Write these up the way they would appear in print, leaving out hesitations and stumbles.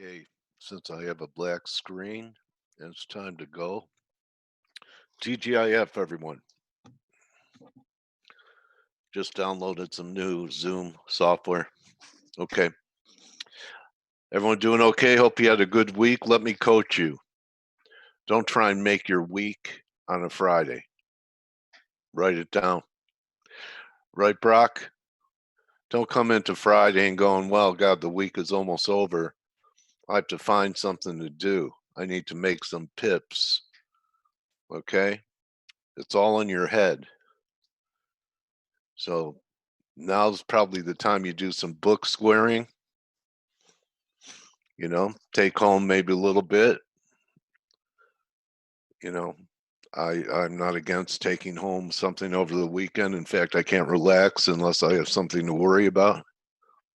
Okay, since I have a black screen, it's time to go. TGIF, everyone. Just downloaded some new Zoom software. Okay. Everyone doing okay? Hope you had a good week. Let me coach you. Don't try and make your week on a Friday. Write it down. Right, Brock? Don't come into Friday and going, well, God, the week is almost over. I have to find something to do. I need to make some pips. Okay? It's all in your head. So now's probably the time you do some book squaring, take home maybe a little bit, you know. I'm not against taking home something over the weekend. In fact, I can't relax unless I have something to worry about.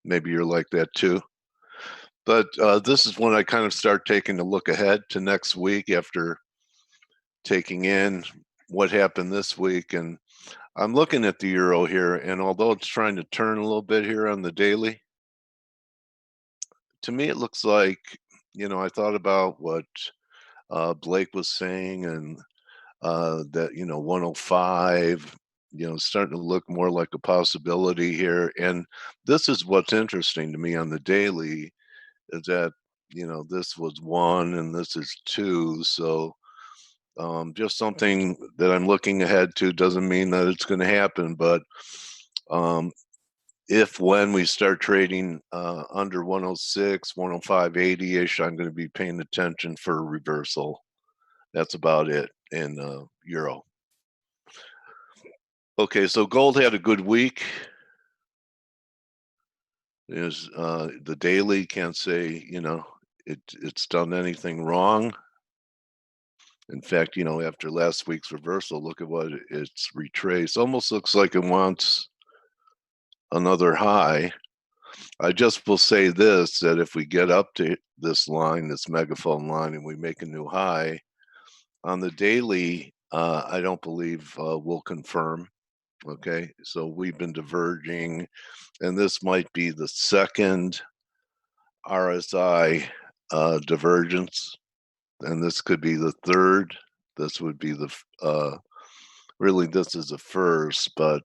Maybe you're like that too. But this is when I kind of start taking a look ahead to next week after taking in what happened this week. And I'm looking at the euro here, and although it's trying to turn a little bit here on the daily, to me, it looks like, I thought about what Blake was saying, and that 105, starting to look more like a possibility here. And this is what's interesting to me on the daily is that this was one and this is two. So just something that I'm looking ahead to doesn't mean that it's going to happen, but um, if when we start trading under 106, 105.80 ish, I'm going to be paying attention for a reversal. That's about it in euro. Okay, so gold had a good week. Is the daily can't say it's done anything wrong. In fact, after last week's reversal, look at what it's retraced. Almost looks like it wants another high. I just will say this, that if we get up to this line, this megaphone line, and we make a new high on the daily, I don't believe we'll confirm. Okay, so we've been diverging, and this might be the second RSI divergence, and this could be the third. This would be the really, this is the first, but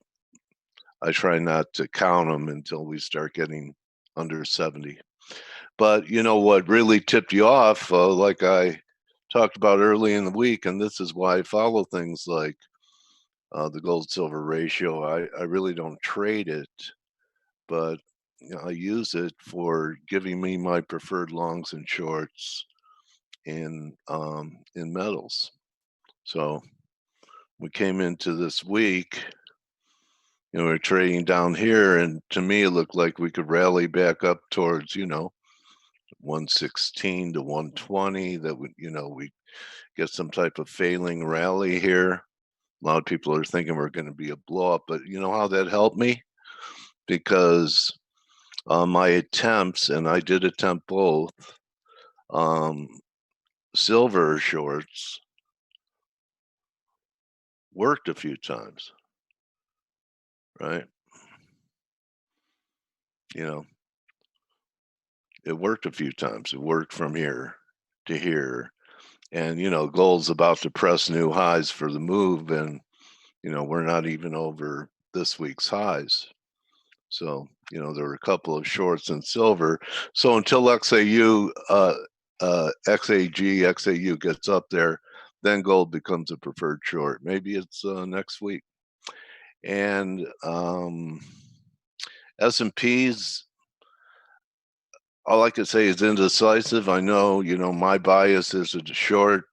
I try not to count them until we start getting under 70. But you know what really tipped you off, like I talked about early in the week, and this is why I follow things like the gold silver ratio. I really don't trade it, but I use it for giving me my preferred longs and shorts in metals. So we came into this week, we're trading down here, and to me, it looked like we could rally back up towards 116 to 120. That would we get some type of failing rally here. A lot of people are thinking we're going to be a blow up, but you know how that helped me? Because my attempts, and I did attempt both, silver shorts worked a few times, right? You know, it worked a few times. It worked from here to here. And, gold's about to press new highs for the move. And, we're not even over this week's highs. So, there were a couple of shorts in silver. So until XAU, XAG, XAU gets up there, then gold becomes a preferred short. Maybe it's next week. And S&Ps, all I could say is indecisive. I know, my bias is to short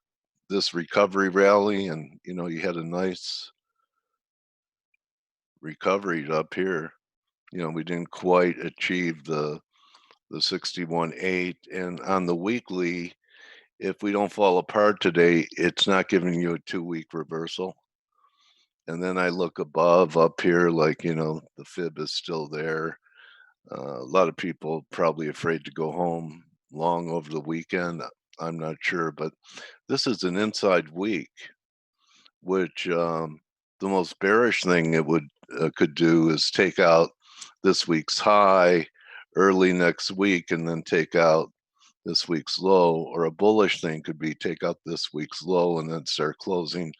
this recovery rally, and you had a nice recovery up here. We didn't quite achieve the 61.8, and on the weekly, if we don't fall apart today, it's not giving you a 2-week reversal. And then I look above up here, like the fib is still there. A lot of people probably afraid to go home long over the weekend. I'm not sure, but this is an inside week, which the most bearish thing it would could do is take out this week's high early next week, and then take out this week's low, or a bullish thing could be take out this week's low and then start closing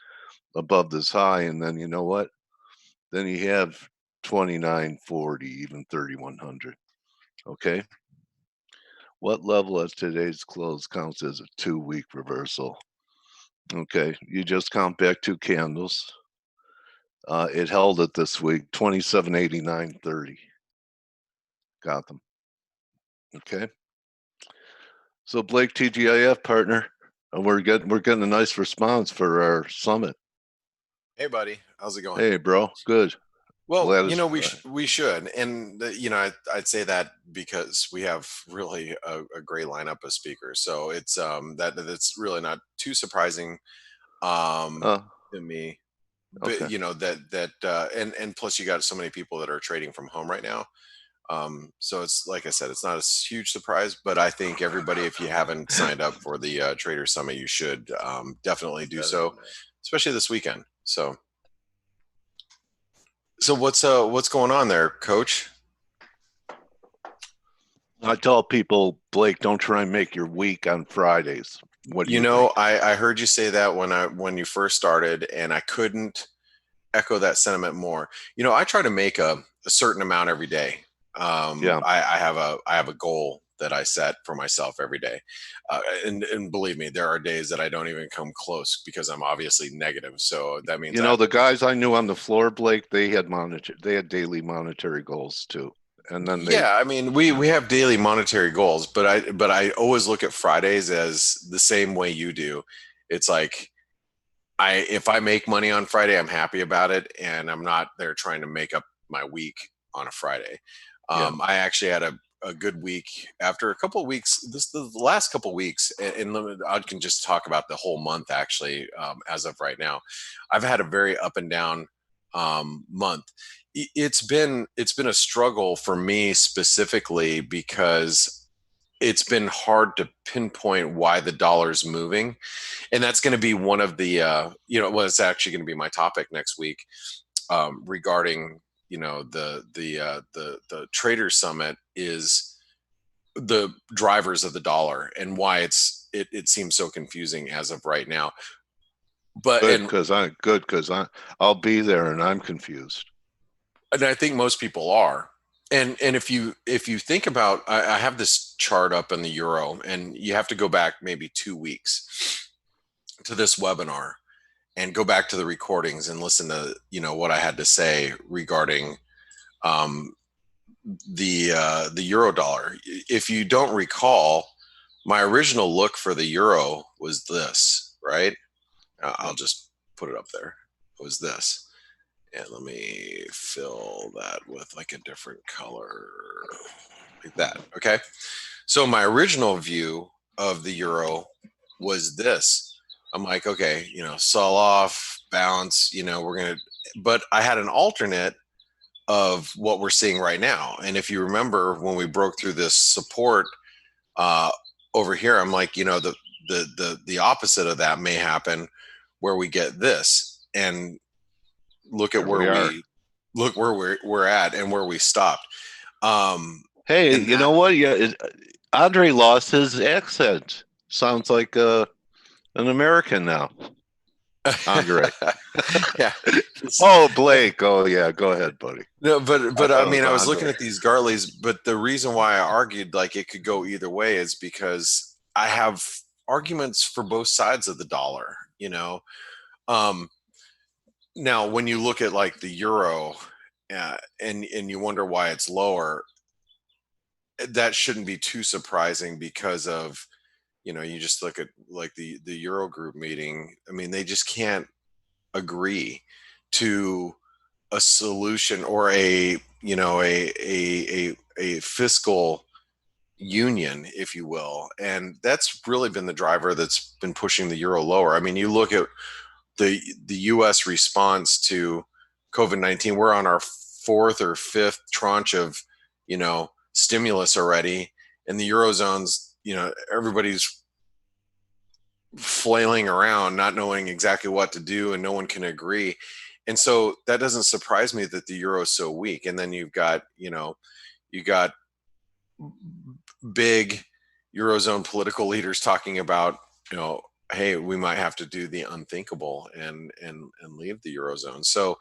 above this high. And then you know what? Then you have 2940, even 3100. Okay. What level at today's close counts as a 2-week reversal? Okay. You just count back 2 candles. It held it this week, 2789.30. Got them. Okay. So Blake, TGIF partner, we're getting a nice response for our summit. Hey, buddy, how's it going? Hey, bro, good. Well, Glad you it's know, we should, and I'd say that because we have really a great lineup of speakers, so it's that's really not too surprising um, uh, to me. But okay. you know and plus you got so many people that are trading from home right now. So it's like I said, it's not a huge surprise, but I think everybody, if you haven't signed up for the Trader Summit, you should definitely do so, especially this weekend. So what's going on there, Coach? I tell people, Blake, don't try and make your week on Fridays. What do You you think? know, I heard you say that when you first started, and I couldn't echo that sentiment more. You know, I try to make a certain amount every day. Yeah. I have a goal that I set for myself every day, and believe me, there are days that I don't even come close because I'm obviously negative. So that means You I know, have the to. guys I knew on the floor, Blake, they had daily monetary goals too. And then they, Yeah, I mean, we have daily monetary goals, but I always look at Fridays as the same way you do. It's like if I make money on Friday, I'm happy about it, and I'm not there trying to make up my week on a Friday. yeah, I actually had a good week after a couple of weeks. The last couple of weeks, I can just talk about the whole month actually. As of right now, I've had a very up and down month. It's been a struggle for me specifically because it's been hard to pinpoint why the dollar's moving, and that's going to be one of the well, it's actually going to be my topic next week, regarding the trader summit is the drivers of the dollar and why it seems so confusing as of right now. but good and because I'll be there and I'm confused. and I think most people are. And if you think about, I have this chart up in the euro, and you have to go back maybe 2 weeks to this webinar and go back to the recordings and listen to what I had to say regarding um, the euro dollar. If you don't recall, my original look for the euro was this, right? I'll Yep. just put it up there. It was this, and let me fill that with like a different color, like that. Okay, so my original view of the euro was this. I'm like, okay, sell off, bounce, we're gonna. But I had an alternate of what we're seeing right now. And if you remember when we broke through this support uh, over here, I'm like, the opposite of that may happen, where we get this, and look at Here we are. where we're at and where we stopped. Um, Hey, and you know what? Yeah, Andre lost his accent. Sounds like an American now. Andre. that, yeah. Oh, Blake. Oh, yeah. Go ahead, buddy. No, I but I thought it mean, was I was looking Andre. at these Gartleys, but the reason why I argued like it could go either way is because I have arguments for both sides of the dollar. Um, Now when you look at like the euro, and you wonder why it's lower, that shouldn't be too surprising because of you just look at like the Euro group meeting. I mean, they just can't agree to a solution or a fiscal union, if you will, and that's really been the driver that's been pushing the euro lower. I mean, you look at the U.S. response to COVID-19. We're on our fourth or fifth tranche of stimulus already, and the eurozone's everybody's flailing around, not knowing exactly what to do, and no one can agree. And so that doesn't surprise me that the euro is so weak. And then you got big Eurozone political leaders talking about, hey, we might have to do the unthinkable and leave the Eurozone. So,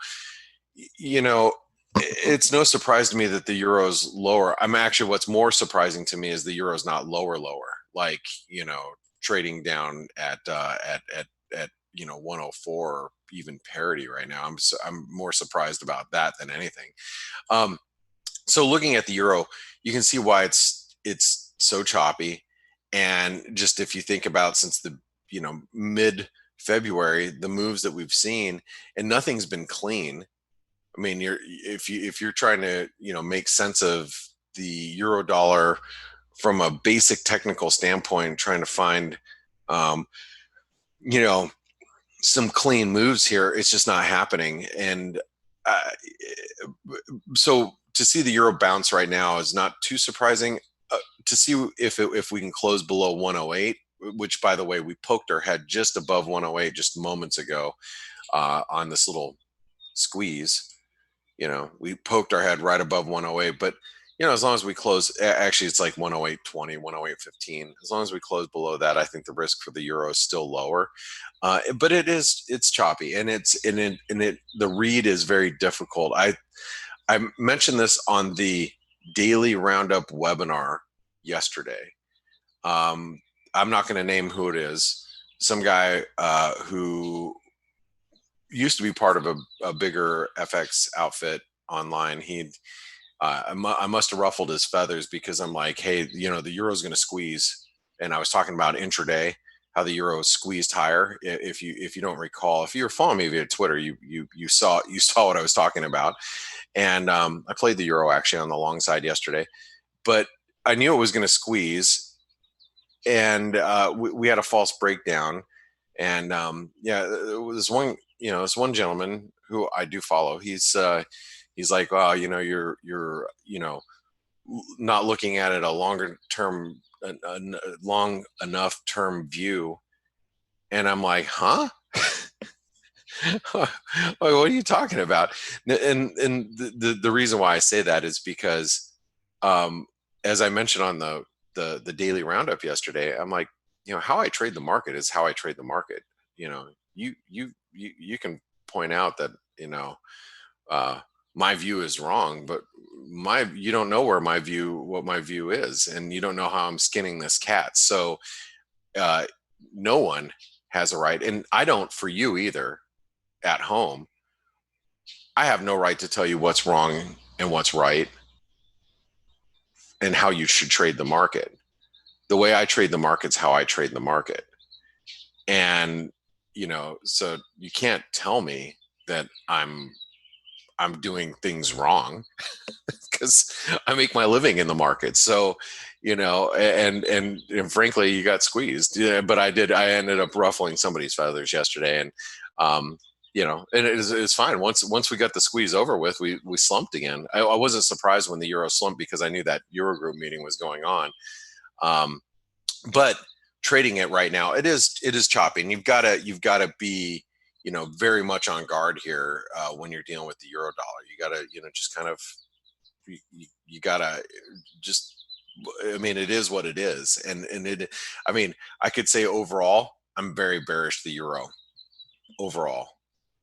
it's no surprise to me that the euro's lower. I'm actually, what's more surprising to me is the euro's not lower, like, trading down at 104 or even parity right now. I'm more surprised about that than anything. Um, so looking at the euro, you can see why it's so choppy. And just if you think about since the mid February, the moves that we've seen, and nothing's been clean. I mean, if you're trying to make sense of the euro dollar from a basic technical standpoint, trying to find you know some clean moves here, it's just not happening. And uh, so to see the euro bounce right now is not too surprising. To see if we can close below 108, which by the way we poked our head just above 108 just moments ago on this little squeeze. We poked our head right above 108, but as long as we close, actually it's like 108.20, 108.15. As long as we close below that, I think the risk for the euro is still lower. But it's choppy, and the read is very difficult. I mentioned this on the daily roundup webinar yesterday. I'm not going to name who it is. Some guy who used to be part of a bigger FX outfit online. I must have ruffled his feathers because I'm like, hey, the euro's going to squeeze, and I was talking about intraday, how the euro squeezed higher. If you don't recall, if you were following me via Twitter, you saw what I was talking about. And I played the euro actually on the long side yesterday, but I knew it was going to squeeze, and we had a false breakdown. And yeah, this one gentleman who I do follow. He's like, wow, you're not looking at it a longer term, a long enough term view. And I'm like, huh? What are you talking about? And the reason why I say that is because, as I mentioned on the daily roundup yesterday, I'm like, how I trade the market is how I trade the market. You can point out that uh, my view is wrong, but you don't know what my view is, and you don't know how I'm skinning this cat. So uh, no one has a right, and I don't for you either at home. I have no right to tell you what's wrong and what's right and how you should trade the market. The way I trade the market's how I trade the market. And so you can't tell me that I'm doing things wrong because I make my living in the market. So, and frankly, you got squeezed. Yeah, but I ended up ruffling somebody's feathers yesterday, and um, and it's fine. Once we got the squeeze over with, we slumped again. I wasn't surprised when the euro slumped because I knew that Eurogroup meeting was going on. Um, but trading it right now, it is choppy, and you've got to be very much on guard here when you're dealing with the euro dollar. You got to just kind of you gotta just, I mean, it is what it is. And I mean, I could say overall I'm very bearish the euro overall,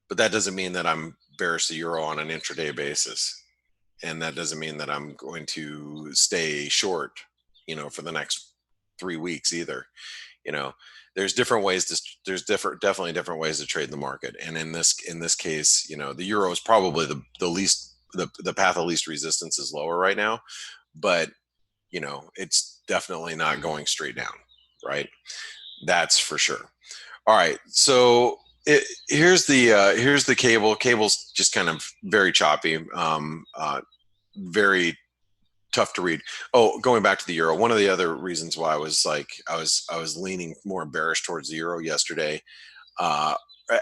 but that doesn't mean that I'm bearish the euro on an intraday basis, and that doesn't mean that I'm going to stay short for the next 3 weeks either. you know there's different ways to there's definitely different ways to trade the market, and in this case, the euro is probably the least, the path of least resistance is lower right now, but it's definitely not going straight down, right? That's for sure. All right, so here's the cable's just kind of very choppy, very tough to read. Oh, going back to the euro, one of the other reasons why I was leaning more bearish towards the euro yesterday, uh,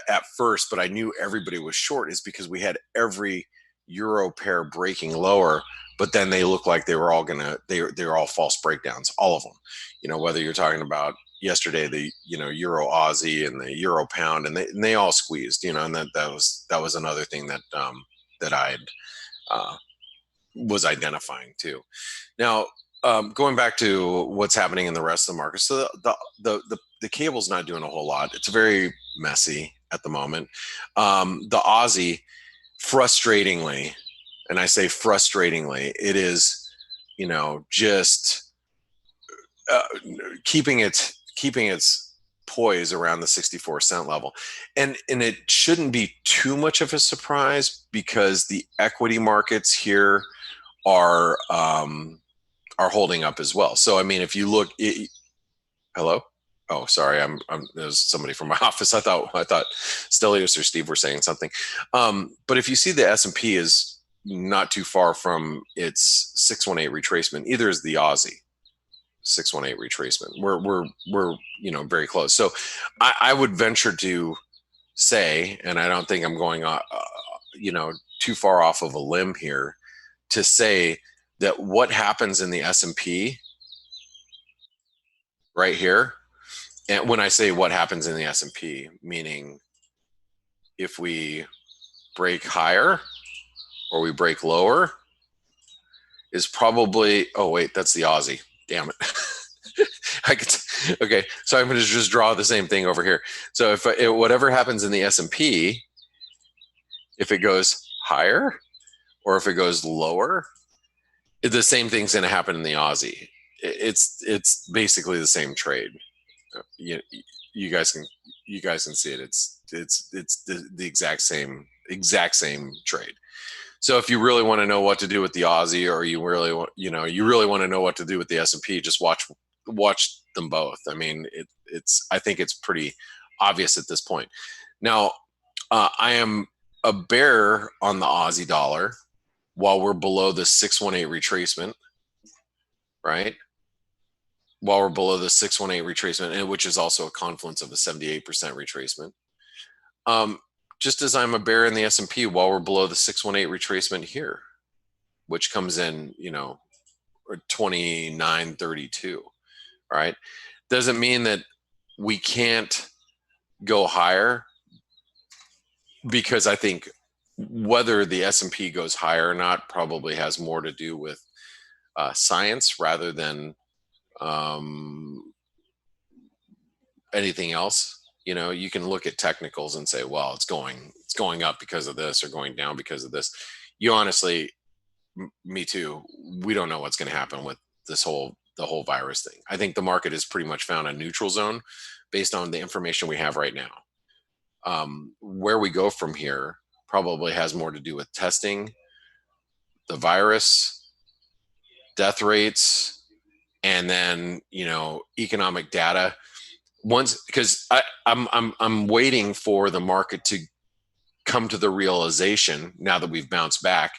at first, but I knew everybody was short, is because we had every euro pair breaking lower, but then they look like they were all they're all false breakdowns, all of them. Whether you're talking about yesterday, the euro Aussie and the euro pound, and they all squeezed, and that was another thing that I had uh, was identifying too. Now, Going back to what's happening in the rest of the market. So the cable's not doing a whole lot. It's very messy at the moment. The Aussie, frustratingly, and I say frustratingly, it is, just uh, keeping its poise around the 64 cent level, and it shouldn't be too much of a surprise because the equity markets here are holding up as well. So I mean, if you look, hello. Oh, sorry. There's somebody from my office. I thought Stelios or Steve were saying something. But if you see the S&P is not too far from its 618 retracement, either is the Aussie 618 retracement. We're very close. So I would venture to say, and I don't think I'm going too far off of a limb here to say that what happens in the S&P right here, and when I say what happens in the S&P, meaning if we break higher or we break lower, is probably, oh wait, that's the Aussie. Damn it. Okay, so I'm going to just draw the same thing over here. So if whatever happens in the S&P, if it goes higher or if it goes lower, the same thing's going to happen in the Aussie. It's basically the same trade. You, you guys can see it. It's the exact same trade. So if you really want to know what to do with the Aussie, or you really want to know what to do with the S&P, just watch them both. I mean, I think it's pretty obvious at this point. Now, I am a bear on the Aussie dollar while we're below the 618 retracement, right? While we're below the 618 retracement, which is also a confluence of a 78% retracement. Just as I'm a bear in the S&P while we're below the 618 retracement here, which comes in, 29.32, right? Doesn't mean that we can't go higher, because I think whether the S&P goes higher or not probably has more to do with science rather than anything else. You can look at technicals and say, well, it's going up because of this or going down because of this. You honestly, me too, we don't know what's going to happen with the whole virus thing. I think the market has pretty much found a neutral zone based on the information we have right now. Where we go from here probably has more to do with testing, the virus, death rates, and then economic data. Once, because I'm waiting for the market to come to the realization, now that we've bounced back,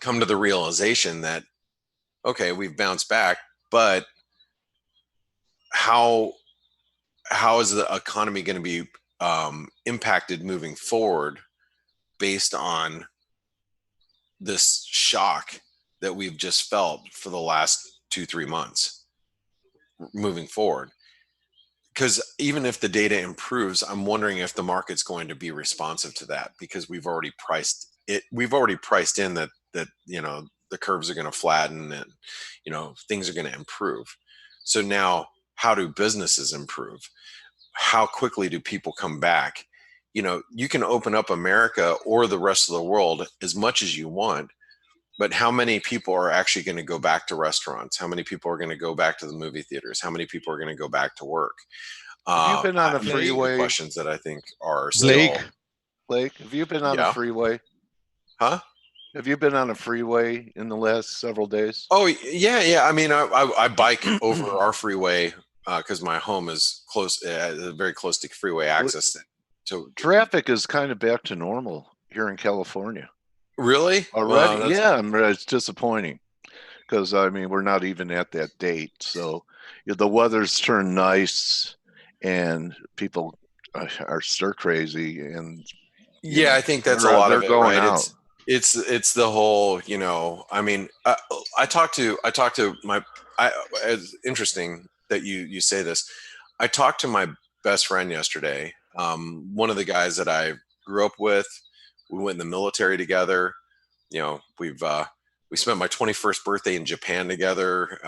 come to the realization that, okay, we've bounced back, but how is the economy going to be impacted moving forward based on this shock that we've just felt for the last 2-3 months moving forward? Because even if the data improves, I'm wondering if the market's going to be responsive to that, because we've already priced in that the curves are going to flatten, and things are going to improve. So now, how do businesses improve? How quickly do people come back? You can open up America or the rest of the world as much as you want, but how many people are actually going to go back to restaurants? How many people are going to go back to the movie theaters? How many people are going to go back to work? Have you been on a Those are the freeway, questions that I think are Blake, still. Blake? Have you been on a Yeah. freeway? Huh? Have you been on a freeway in the last several days? Oh yeah. I mean, I bike over our freeway because my home is very close to freeway access. So Traffic is kind of back to normal here in California really, already. Yeah, it's disappointing because I mean we're not even at that date. So the weather's turned nice, and people are stir crazy, and yeah, I think that's a lot of it, going right? out. It's the whole, I mean, I talked to my. It's interesting that you say this. I talked to my best friend yesterday. One of the guys that I grew up with. We went in the military together. We've We spent my 21st birthday in Japan together.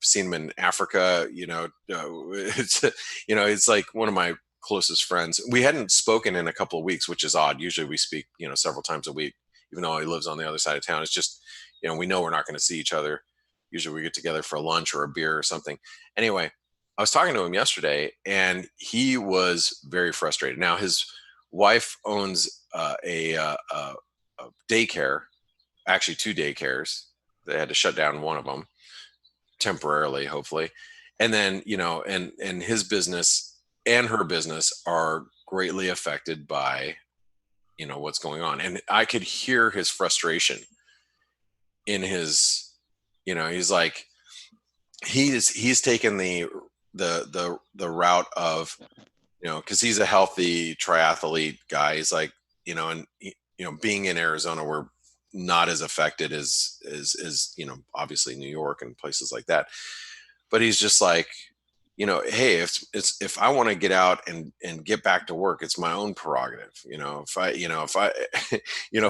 Seen him in Africa. It's it's like one of my closest friends. We hadn't spoken in a couple of weeks, which is odd. Usually we speak, several times a week, even though he lives on the other side of town. It's just, we know we're not going to see each other. Usually we get together for lunch or a beer or something. Anyway, I was talking to him yesterday, and he was very frustrated. Now his wife owns a daycare, actually two daycares. They had to shut down one of them temporarily, hopefully. And then, and his business and her business are greatly affected by, what's going on. And I could hear his frustration in his, he's like, he's taken the route of, because he's a healthy triathlete guy. He's like, and being in Arizona, we're not as affected as obviously New York and places like that. But he's just like, hey, if I want to get out and get back to work, it's my own prerogative. If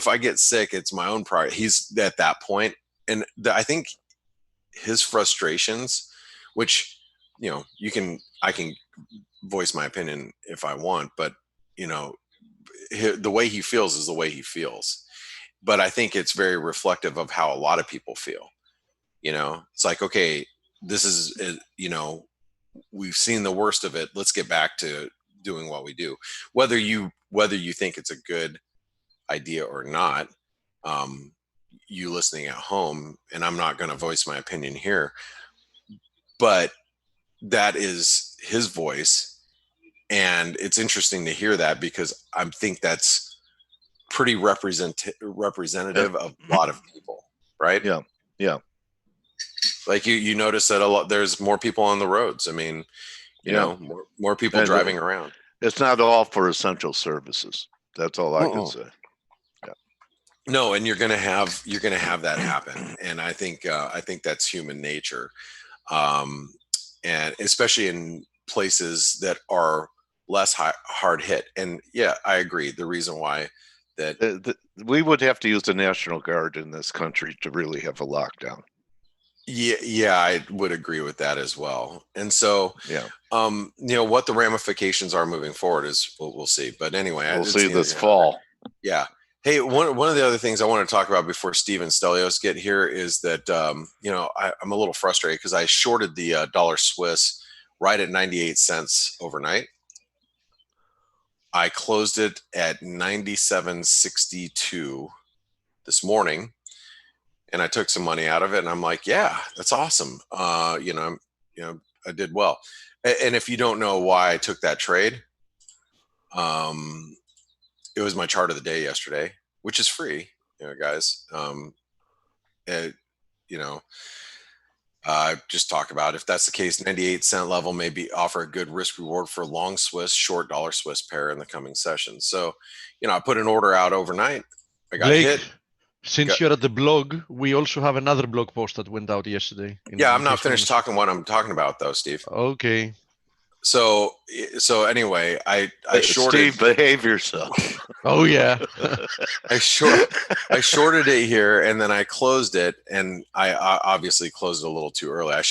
I get sick, it's my own prerogative. He's at that point, and I think his frustrations, which I can voice my opinion if I want, but the way he feels is the way he feels. But I think it's very reflective of how a lot of people feel. It's like, okay, this is, we've seen the worst of it. Let's get back to doing what we do. Whether you think it's a good idea or not, you listening at home, and I'm not going to voice my opinion here, but that is his voice. And it's interesting to hear that, because I think that's pretty representative of a lot of people, right? Yeah. Like you notice that there's more people on the roads. I mean, more people And driving around. It's not all for essential services. That's all I can say. Yeah. No, and you're gonna have that happen, and I think that's human nature, and especially in places that are less hard hit. And yeah, I agree. The reason why that we would have to use the National Guard in this country to really have a lockdown. Yeah, I would agree with that as well. And so, yeah, what the ramifications are moving forward is we'll see. But anyway, we'll see this fall. Yeah. Hey, one of the other things I want to talk about before Steve and Stelios get here is that I'm a little frustrated because I shorted the dollar Swiss right at 98 cents overnight. I closed it at 97.62 this morning, and I took some money out of it, and I'm like, yeah, that's awesome. I did well. And if you don't know why I took that trade, it was my chart of the day yesterday, which is free, guys. Just talk about, if that's the case, 98 cent level maybe offer a good risk reward for long Swiss, short dollar Swiss pair in the coming session. So, I put an order out overnight. I got Blake, hit. Since you're at the blog, we also have another blog post that went out yesterday. Yeah, I'm not finished talking what I'm talking about though, Steve. Okay. So anyway, I shorted. Steve, behave yourself. Oh yeah. I shorted it here, and then I closed it, and I obviously closed it a little too early. I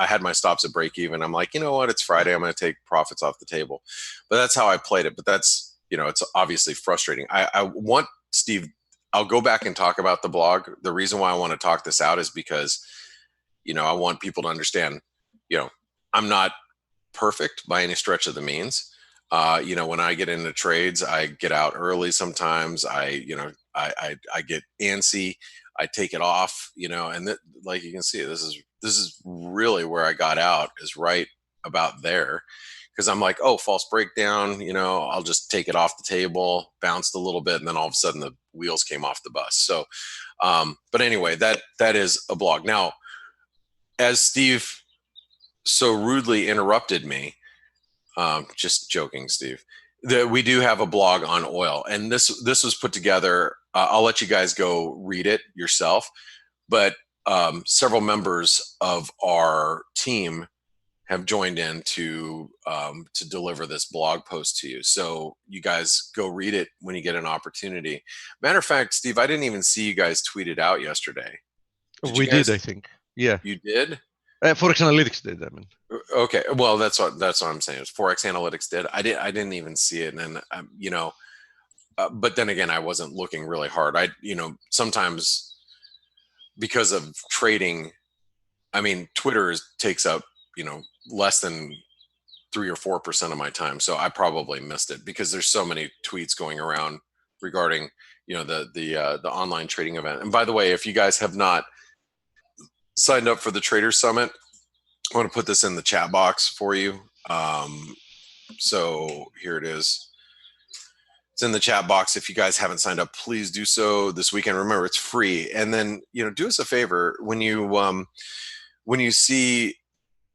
had my stops at break even. I'm like, you know what? It's Friday. I'm going to take profits off the table. But that's how I played it. But that's, it's obviously frustrating. I want Steve. I'll go back and talk about the blog. The reason why I want to talk this out is because, I want people to understand, I'm not perfect by any stretch of the means. When I get into trades, I get out early sometimes. I get antsy. I take it off, and like you can see, this is really where I got out, is right about there. Because I'm like, oh, false breakdown, I'll just take it off the table, bounced a little bit, and then all of a sudden the wheels came off the bus. So, but anyway, that is a blog. Now, as Steve so rudely interrupted me, just joking, Steve, that we do have a blog on oil, and this was put together. I'll let you guys go read it yourself, but several members of our team have joined in to deliver this blog post to you. So you guys go read it when you get an opportunity. Matter of fact, Steve, I didn't even see you guys tweet it out yesterday. Did We you guys, did, I think. Yeah. you did? Forex Analytics did, I mean. Okay, well, that's what I'm saying. Is Forex Analytics did. I didn't even see it, and you know, but then again, I wasn't looking really hard. Sometimes because of trading, I mean, Twitter takes up less than 3 or 4% of my time, so I probably missed it because there's so many tweets going around regarding the online trading event. And by the way, if you guys have not signed up for the Trader Summit, I want to put this in the chat box for you. So here it is. It's in the chat box. If you guys haven't signed up, please do so this weekend. Remember, it's free. And then, do us a favor when you see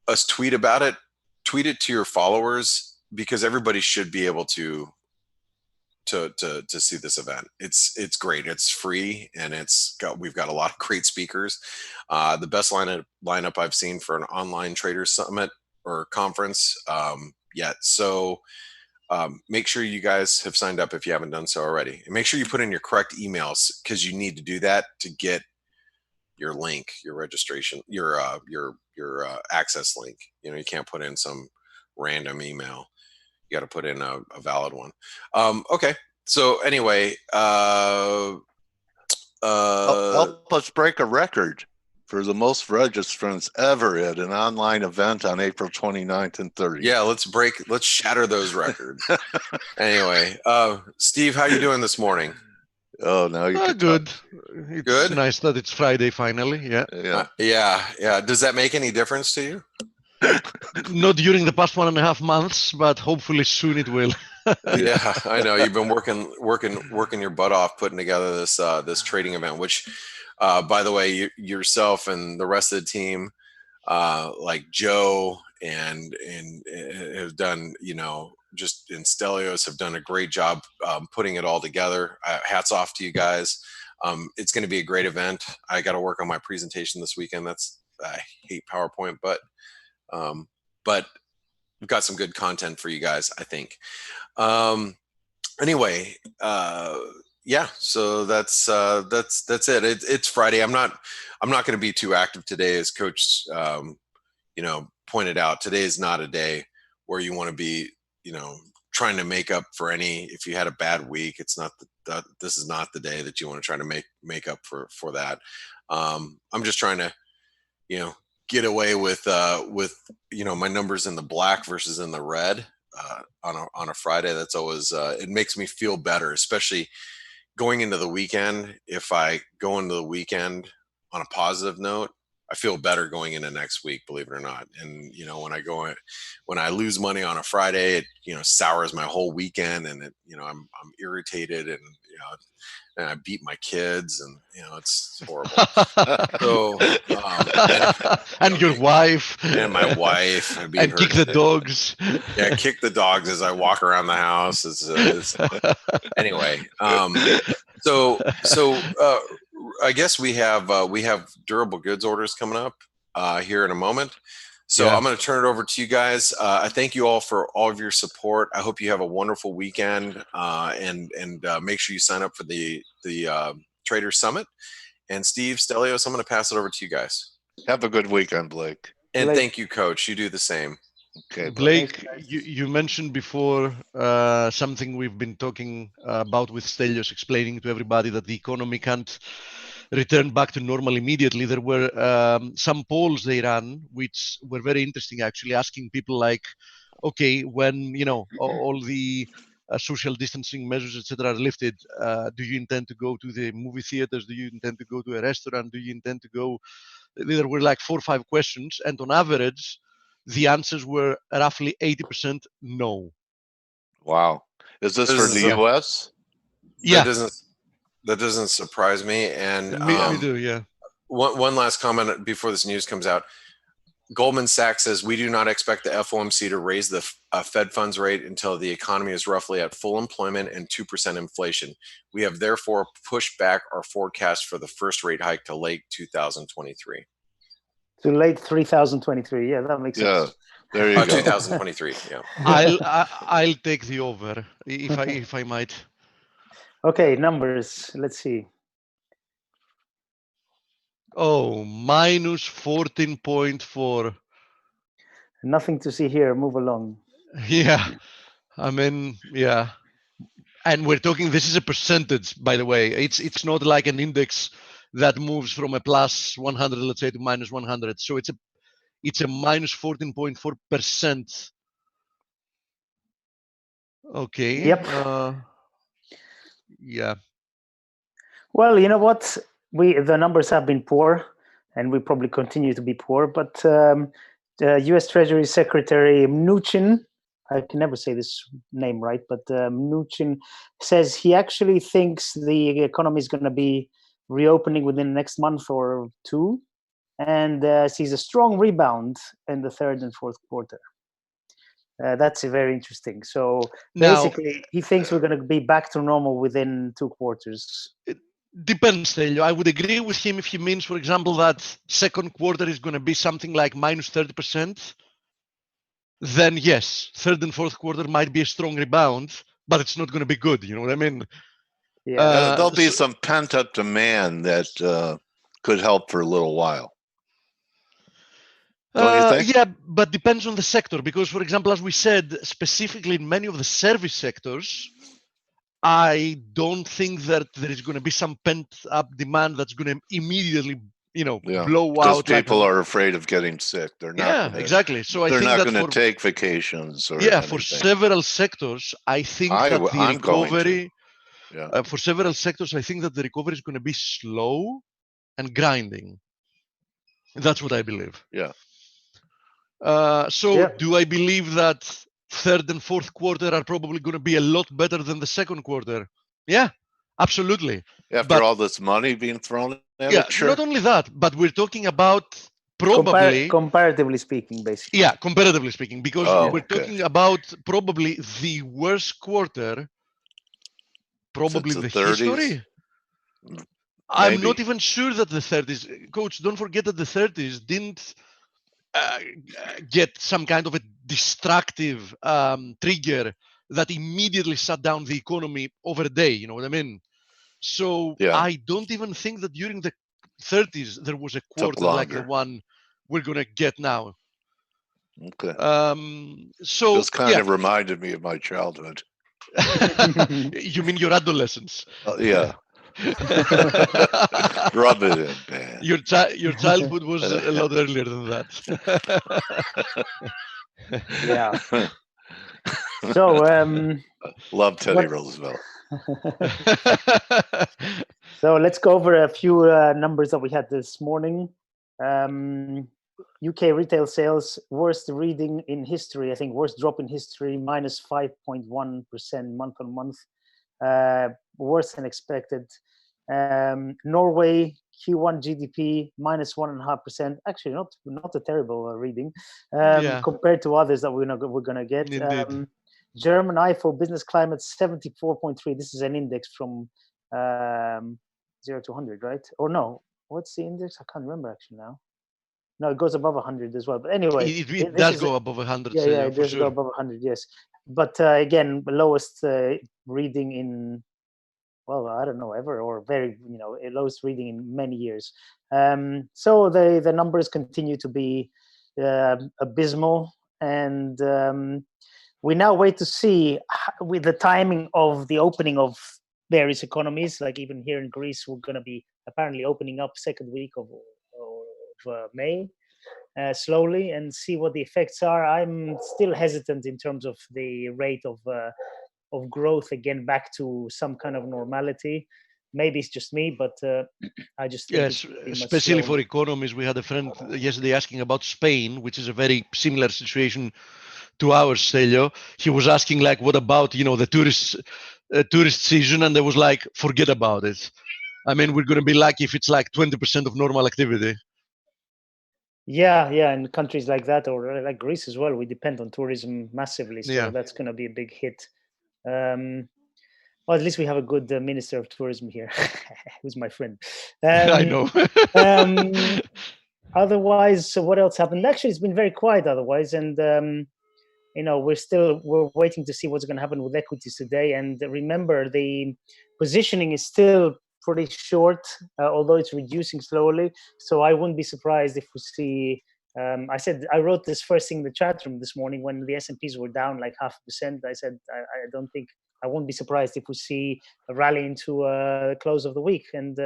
us tweet about it, tweet it to your followers, because everybody should be able to see this event. It's great. It's free, and we've got a lot of great speakers. The best lineup I've seen for an online trader summit or conference yet. So make sure you guys have signed up if you haven't done so already, and make sure you put in your correct emails, because you need to do that to get your link, your registration, your access link. You can't put in some random email. You got to put in a valid one. Okay. So anyway, Help us break a record for the most registrants ever at an online event on April 29th and 30th. Yeah, let's shatter those records. Anyway, Steve, how you doing this morning? Oh, now you can Good. talk. It's Good? nice that it's Friday finally. Yeah. Yeah. Does that make any difference to you? Not during the past 1.5 months, but hopefully soon it will. Yeah, I know you've been working your butt off putting together this trading event, which, by the way, yourself and the rest of the team, like Joe and have done, just in Stelios have done a great job putting it all together. Hats off to you guys. It's going to be a great event. I got to work on my presentation this weekend. I hate PowerPoint, but we've got some good content for you guys, I think. Anyway, yeah, so that's it. It's Friday. I'm not going to be too active today, as Coach pointed out. Today is not a day where you want to be trying to make up for if you had a bad week. It's not this is not the day that you want to try to make up for that. I'm just trying to get away with my numbers in the black versus in the red on a Friday. That's always it makes me feel better, especially going into the weekend. If I go into the weekend on a positive note, I feel better going into next week, believe it or not. And when I lose money on a Friday, it sours my whole weekend, and I'm irritated, and and I beat my kids, and it's horrible. So and your wife and my wife and kick the dogs. Yeah, kick the dogs as I walk around the house. Anyway. So I guess we have durable goods orders coming up here in a moment. So Yeah. I'm going to turn it over to you guys. I thank you all for all of your support. I hope you have a wonderful weekend, and make sure you sign up for the Trader Summit. And Steve, Stelios, I'm going to pass it over to you guys. Have a good weekend, Blake. And Blake. thank you, Coach. You do the same. Okay, Blake, Thanks, guys. you mentioned before something we've been talking about with Stelios, explaining to everybody that the economy can't return back to normal immediately. There were some polls they ran, which were very interesting, actually, asking people like, okay, when all the social distancing measures, etc., are lifted, do you intend to go to the movie theaters? Do you intend to go to a restaurant? Do you intend to go? There were like 4 or 5 questions, and on average, the answers were roughly 80% no. Wow. Is this for the Yeah. U.S.? Yeah, That doesn't surprise me. And me too. Yeah. one last comment before this news comes out. Goldman Sachs says we do not expect the FOMC to raise the Fed funds rate until the economy is roughly at full employment and 2% inflation. We have therefore pushed back our forecast for the first rate hike to late 2023. To late 3023. Yeah, that makes Yeah. sense. There you go. 2023. Yeah. I'll take the over if I might. Okay, numbers. Let's see. Oh, minus 14.4. Nothing to see here. Move along. Yeah, I mean, yeah. And we're talking, this is a percentage, by the way. It's not like an index that moves from a plus 100, let's say, to minus 100. So it's a minus 14.4%. Okay. Yep. Yeah. Well, you know what? The numbers have been poor, and we probably continue to be poor. But U.S. Treasury Secretary Mnuchin, I can never say this name right, but Mnuchin says he actually thinks the economy is going to be reopening within the next month or two, and sees a strong rebound in the third and fourth quarter. That's very interesting. So Now, basically, he thinks we're going to be back to normal within 2 quarters. depends, Stelio. I would agree with him if he means, for example, that second quarter is going to be something like minus 30%. Then yes, third and fourth quarter might be a strong rebound, but it's not going to be good. You know what I mean? Yeah. There'll be some pent-up demand that could help for a little while. Don't you think? Yeah, but depends on the sector. Because, for example, as we said, specifically in many of the service sectors, I don't think that there is going to be some pent-up demand that's going to immediately, blow Because out. people are afraid of getting sick. They're not. Yeah, exactly. So I they're think not that going to take vacations or yeah, anything. for several sectors, I think that the I'm going to. recovery. Yeah. For several sectors, I think that the recovery is going to be slow and grinding. That's what I believe. Yeah. So do I believe that third and fourth quarter are probably going to be a lot better than the second quarter? Yeah, absolutely. After all this money being thrown at yeah, it, sure. not only that, but we're talking about probably comparatively speaking, basically. Yeah, comparatively speaking, because we're talking about probably the worst quarter, probably Since the 30s? history. I'm not even sure that the 30s, coach, don't forget that the 30s didn't get some kind of a destructive trigger that immediately shut down the economy over a day. You know what I mean? So I don't even think that during the 30s there was a quarter like the one we're going to get now. Okay. So this kind of reminded me of my childhood. You mean your adolescence? Yeah. Rub it in, man. Your childhood was a lot earlier than that. Yeah. So love Teddy Roosevelt. So let's go over a few numbers that we had this morning. UK retail sales, worst reading in history. I think worst drop in history, minus 5.1% month on month, worse than expected. Norway Q1 GDP minus 1.5%. Actually, not a terrible reading compared to others that we're gonna get. German IFO business climate 74.3. This is an index from 0 to 100, right? Or no? What's the index? I can't remember actually now. No, it goes above 100 as well. But anyway, it does go above 100. Yeah, it does go above 100. Yes, but again, the lowest reading in, well, I don't know, ever, or very, lowest reading in many years. So the numbers continue to be abysmal, and we now wait to see with the timing of the opening of various economies. Like even here in Greece, we're going to be apparently opening up second week of May, slowly, and see what the effects are. I'm still hesitant in terms of the rate of growth again back to some kind of normality. Maybe it's just me, but I just think yes, especially for economies. We had a friend yesterday asking about Spain, which is a very similar situation to ours, Stelio. He was asking, like, what about the tourist season, and they was like, forget about it. I mean, we're going to be lucky if it's like 20% of normal activity. Yeah, in countries like that, or like Greece as well, we depend on tourism massively, so that's going to be a big hit. Well, at least we have a good minister of tourism here, who's my friend. I know. Otherwise, so what else happened? Actually, it's been very quiet otherwise, and we're waiting to see what's going to happen with equities today. And remember, the positioning is still pretty short, although it's reducing slowly. So I wouldn't be surprised if we see. I wrote this first thing in the chat room this morning when the S&Ps were down like 0.5%. I said I won't be surprised if we see a rally into the close of the week, and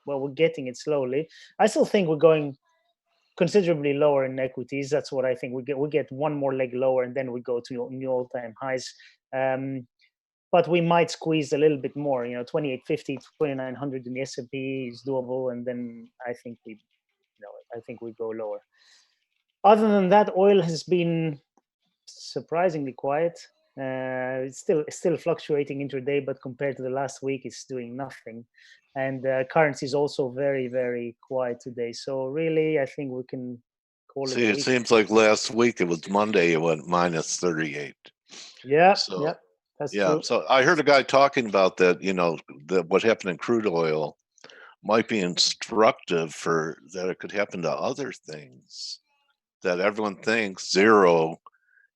we're getting it slowly. I still think we're going considerably lower in equities. That's what I think. We get one more leg lower, and then we go to new all-time highs. But we might squeeze a little bit more. 2850, 2900 in the S&P is doable, and then I think we go lower. Other than that, oil has been surprisingly quiet. It's still fluctuating intraday, but compared to the last week, it's doing nothing. And currency is also very, very quiet today. So really, I think we can call it. See, it seems like last week it was Monday. It went minus 38. Yeah. So, yeah. That's yeah. true. So I heard a guy talking about that. That what happened in crude oil might be instructive for that. It could happen to other things. That everyone thinks zero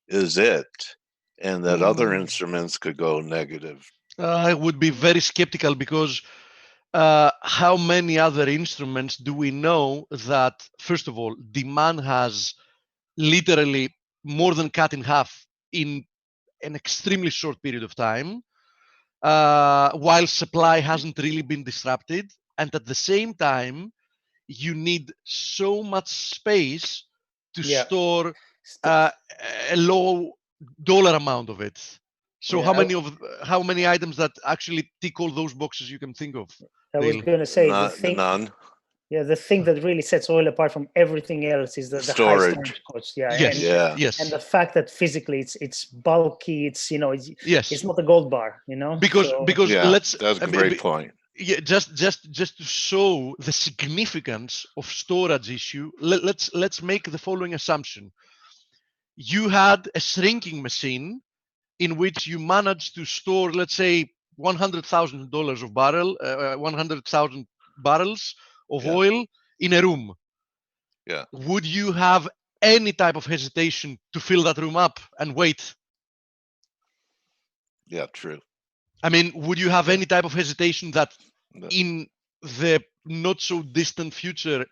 is it, and that other instruments could go negative. I would be very skeptical because how many other instruments do we know that, first of all, demand has literally more than cut in half in an extremely short period of time, while supply hasn't really been disrupted. And at the same time, you need so much space to store a low dollar amount of it. So how many items that actually tick all those boxes you can think of? I was going to say none. Yeah, the thing that really sets oil apart from everything else is the high storage costs. Yes. And the fact that physically it's bulky. It's it's not a gold bar. Because that's a great point. Yeah, just to show the significance of storage issue, let's make the following assumption. You had a shrinking machine in which you managed to store, let's say, $100,000 of barrel, 100,000 barrels of oil in a room. Yeah. Would you have any type of hesitation to fill that room up and wait? Yeah, true. I mean, would you have any type of hesitation that in the not so distant future,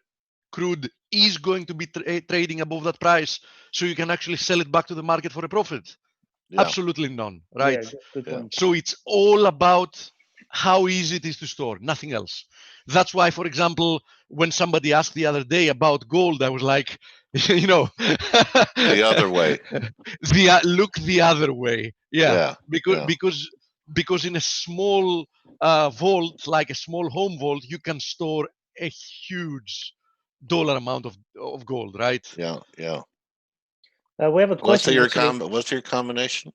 crude is going to be trading above that price, so you can actually sell it back to the market for a profit? Yeah. Absolutely none, right? Yeah, good point. So it's all about how easy it is to store, nothing else. That's why, for example, when somebody asked the other day about gold, I was like, the other way. Look the other way. Yeah. Because in a small vault, like a small home vault, you can store a huge dollar amount of gold, right? Yeah. We have a question. What's your combination?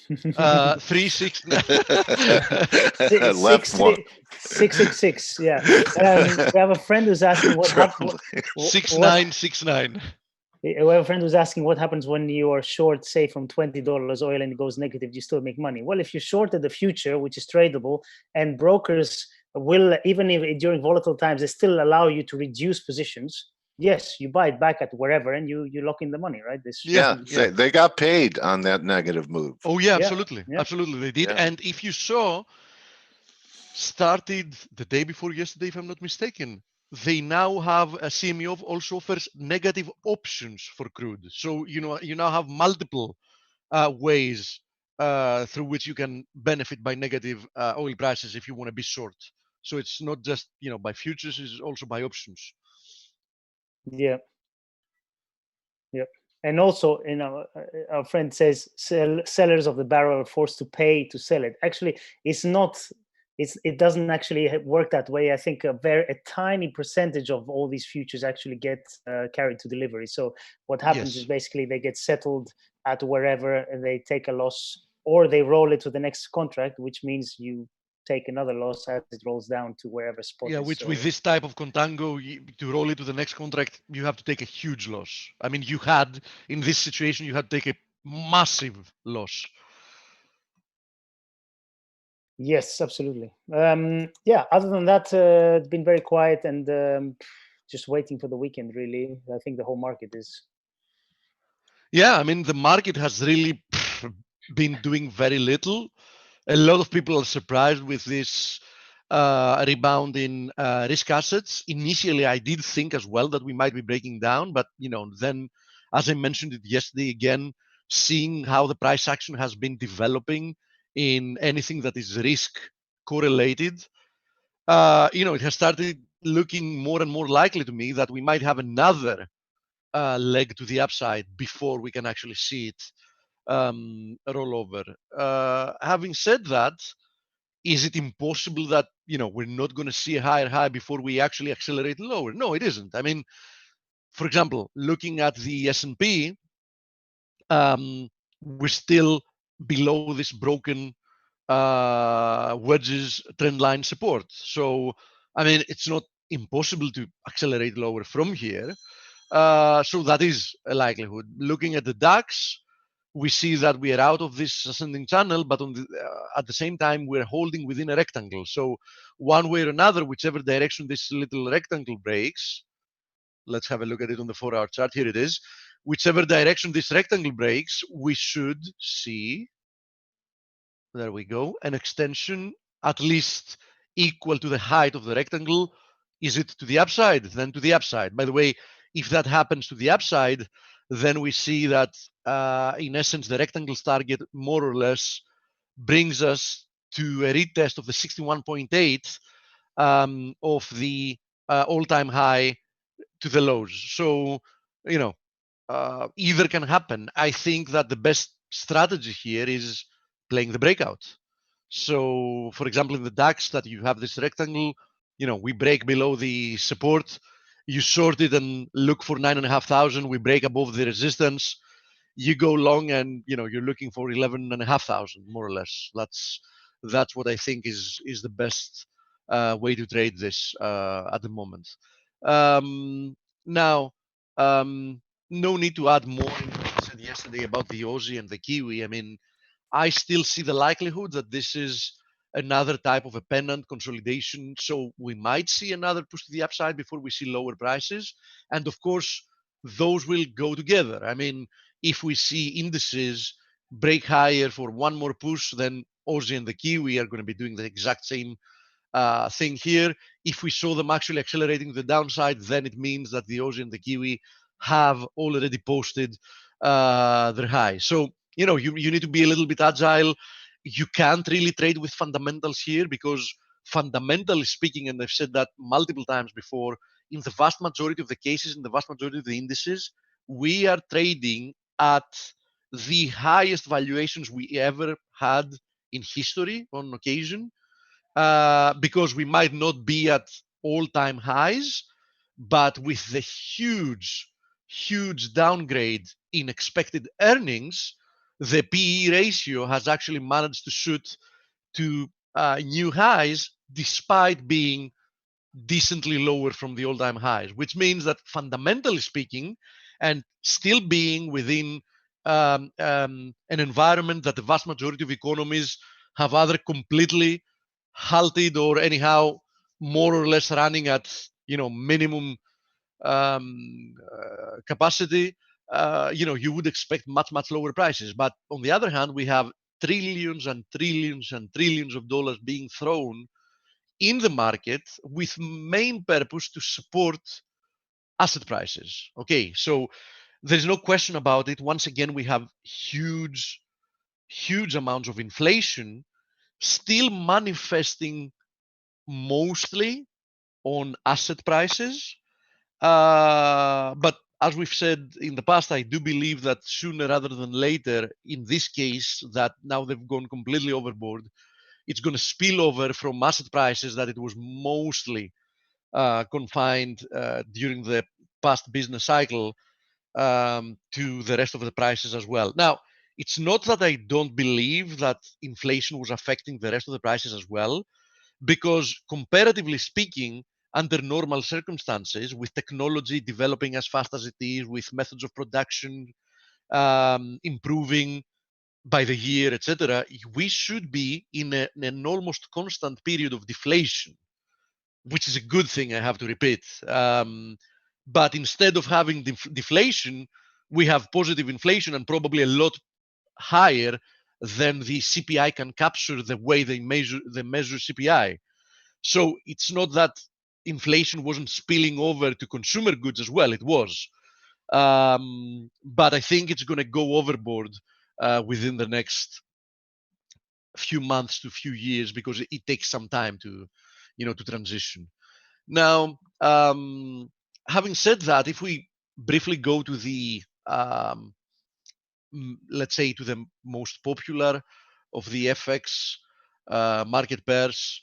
666. Yeah. We have a friend who's asking what happens. 6969. We have a friend who's asking what happens when you are short, say, from $20 oil and it goes negative. Do you still make money? Well, if you shorted the future, which is tradable, and brokers will, even if during volatile times, they still allow you to reduce positions. Yes, you buy it back at wherever, and you lock in the money, right? They got paid on that negative move. Oh yeah, absolutely, absolutely, they did. And if you saw, started the day before yesterday, if I'm not mistaken, they now have a CME also offers negative options for crude. So you now have multiple ways through which you can benefit by negative oil prices if you want to be short. So it's not just by futures; it's also by options. Yeah. And also, our friend says sellers of the barrel are forced to pay to sell it. Actually, it's not. It doesn't actually work that way. I think a tiny percentage of all these futures actually get carried to delivery. So what happens is basically they get settled at wherever, and they take a loss, or they roll it to the next contract, which means you take another loss as it rolls down to wherever spot is. Which with this type of contango, to roll it to the next contract, you have to take a huge loss. I mean, in this situation, you had to take a massive loss. Yes, absolutely. Other than that, it's been very quiet and just waiting for the weekend, really. I think the whole market is. Yeah, I mean, the market has really been doing very little. A lot of people are surprised with this rebound in risk assets. Initially, I did think as well that we might be breaking down, but then, as I mentioned it yesterday again, seeing how the price action has been developing in anything that is risk correlated, it has started looking more and more likely to me that we might have another leg to the upside before we can actually see it roll over. Having said that, is it impossible that we're not going to see a higher high before we actually accelerate lower? No, it isn't. I mean, for example, looking at the S&P, we're still below this broken wedges trend line support. So, I mean, it's not impossible to accelerate lower from here. So that is a likelihood. Looking at the DAX, we see that we are out of this ascending channel, but at the same time, we're holding within a rectangle. So one way or another, whichever direction this little rectangle breaks, let's have a look at it on the 4-hour chart. Here it is. Whichever direction this rectangle breaks, we should see, there we go, an extension at least equal to the height of the rectangle. Is it to the upside? Then to the upside. By the way, if that happens to the upside, then we see that in essence, the rectangle's target more or less brings us to a retest of the 61.8 of the all-time high to the lows. So, either can happen. I think that the best strategy here is playing the breakout. So, for example, in the DAX, that you have this rectangle, we break below the support, you short it and look for 9,500. We break above the resistance, you go long, and you're looking for 11,500 more or less. That's what I think is the best way to trade this at the moment. Now, no need to add more to what I said yesterday about the Aussie and the Kiwi. I mean, I still see the likelihood that this is another type of a pennant consolidation. So we might see another push to the upside before we see lower prices. And of course, those will go together. I mean, if we see indices break higher for one more push, then Aussie and the Kiwi are going to be doing the exact same thing here. If we saw them actually accelerating the downside, then it means that the Aussie and the Kiwi have already posted their high. So, you need to be a little bit agile. You can't really trade with fundamentals here because fundamentally speaking, and I've said that multiple times before, in the vast majority of the cases, in the vast majority of the indices, we are trading at the highest valuations we ever had in history on occasion, because we might not be at all-time highs, but with the huge downgrade in expected earnings, the PE ratio has actually managed to shoot to new highs despite being decently lower from the all-time highs, which means that fundamentally speaking, and still being within an environment that the vast majority of economies have either completely halted or anyhow more or less running at minimum capacity, you would expect much lower prices. But on the other hand, we have trillions and trillions and trillions of dollars being thrown in the market with main purpose to support asset prices. Okay, so there's no question about it. Once again, we have huge amounts of inflation still manifesting mostly on asset prices. But as we've said in the past, I do believe that sooner rather than later, in this case, that now they've gone completely overboard, it's going to spill over from asset prices that it was mostly confined during the past business cycle to the rest of the prices as well. Now, it's not that I don't believe that inflation was affecting the rest of the prices as well, because comparatively speaking, under normal circumstances, with technology developing as fast as it is, with methods of production improving by the year, etc., we should be in an almost constant period of deflation, which is a good thing, I have to repeat. But instead of having deflation, we have positive inflation, and probably a lot higher than the CPI can capture the way they measure CPI. So it's not that inflation wasn't spilling over to consumer goods as well. It was. But I think it's going to go overboard within the next few months to few years, because it takes some time to, to transition. Now, having said that, if we briefly go to the, let's say, to the most popular of the FX market pairs,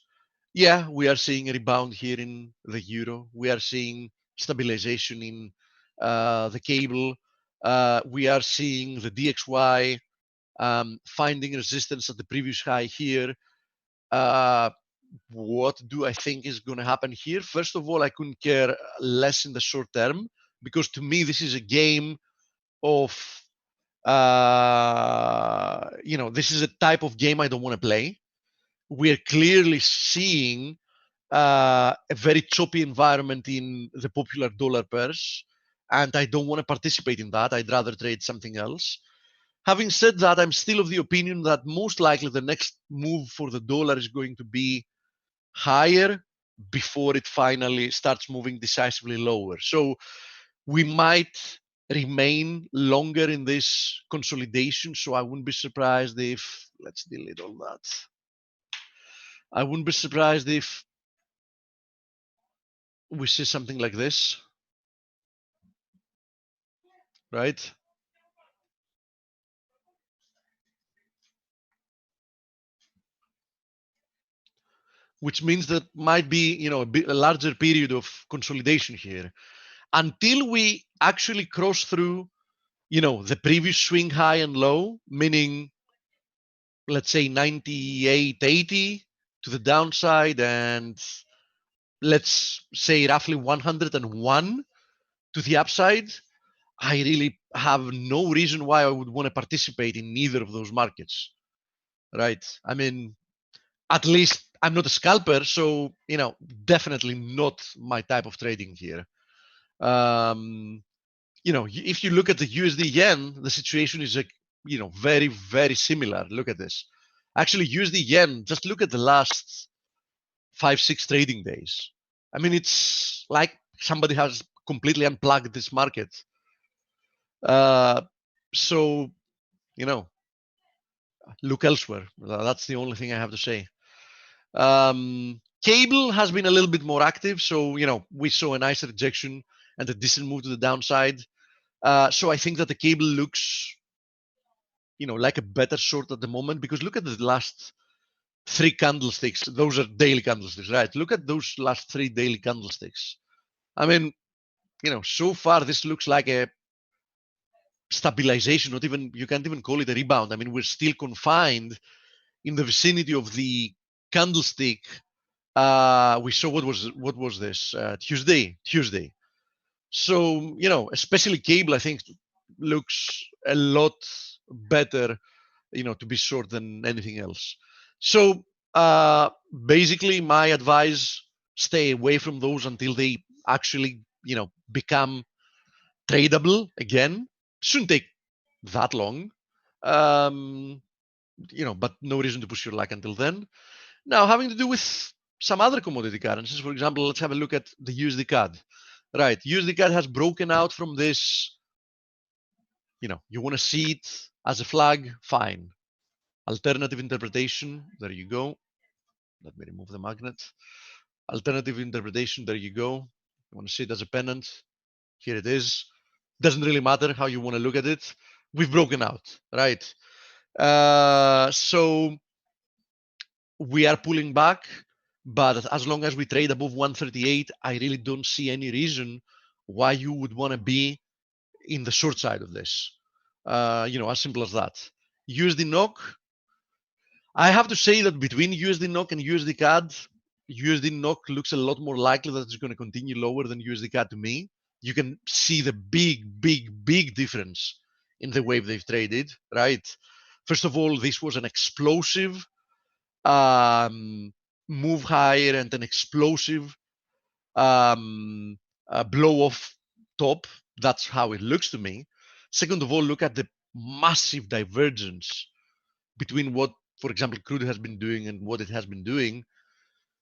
yeah, we are seeing a rebound here in the euro. We are seeing stabilization in the cable. We are seeing the DXY finding resistance at the previous high here. What do I think is going to happen here? First of all, I couldn't care less in the short term, because to me, this is a game of, this is a type of game I don't want to play. We're clearly seeing a very choppy environment in the popular dollar pairs, and I don't want to participate in that. I'd rather trade something else. Having said that, I'm still of the opinion that most likely the next move for the dollar is going to be higher before it finally starts moving decisively lower. So we might remain longer in this consolidation. So I wouldn't be surprised if, let's delete all that. I wouldn't be surprised if we see something like this, right? Which means that might be, a larger period of consolidation here until we actually cross through, the previous swing high and low, meaning, let's say 98.80 to the downside, and let's say roughly 101 to the upside. I really have no reason why I would want to participate in either of those markets, right? I mean, at least I'm not a scalper, so, definitely not my type of trading here. If you look at the USD yen, the situation is, very, very similar. Look at this. Actually, USD yen, just look at the last 5-6 trading days. I mean, it's like somebody has completely unplugged this market. So, look elsewhere. That's the only thing I have to say. Cable has been a little bit more active. So, we saw a nice rejection and a decent move to the downside. So I think that the cable looks, like a better short at the moment, because look at the last 3 candlesticks. Those are daily candlesticks, right? Look at those last 3 daily candlesticks. I mean, so far this looks like a stabilization. Not even, you can't even call it a rebound. I mean, we're still confined in the vicinity of the candlestick. We saw what was this Tuesday. So, especially cable, I think looks a lot better, to be short than anything else. So basically my advice, stay away from those until they actually, become tradable again. Shouldn't take that long. But no reason to push your luck until then. Now, having to do with some other commodity currencies, for example, let's have a look at the USD CAD. Right, USD CAD has broken out from this. You want to see it as a flag, fine. Alternative interpretation, there you go. Let me remove the magnet. Alternative interpretation, there you go. You want to see it as a pennant, here it is. Doesn't really matter how you want to look at it. We've broken out, right? So we are pulling back, but as long as we trade above 138, I really don't see any reason why you would want to be in the short side of this. As simple as that. USD NOK, I have to say that between USD NOK and USD CAD, USD NOK looks a lot more likely that it's going to continue lower than USD CAD to me. You can see the big difference in the wave they've traded, right? First of all, this was an explosive move higher and an explosive blow off top. That's how it looks to me. Second of all, look at the massive divergence between what, for example, crude has been doing and what it has been doing.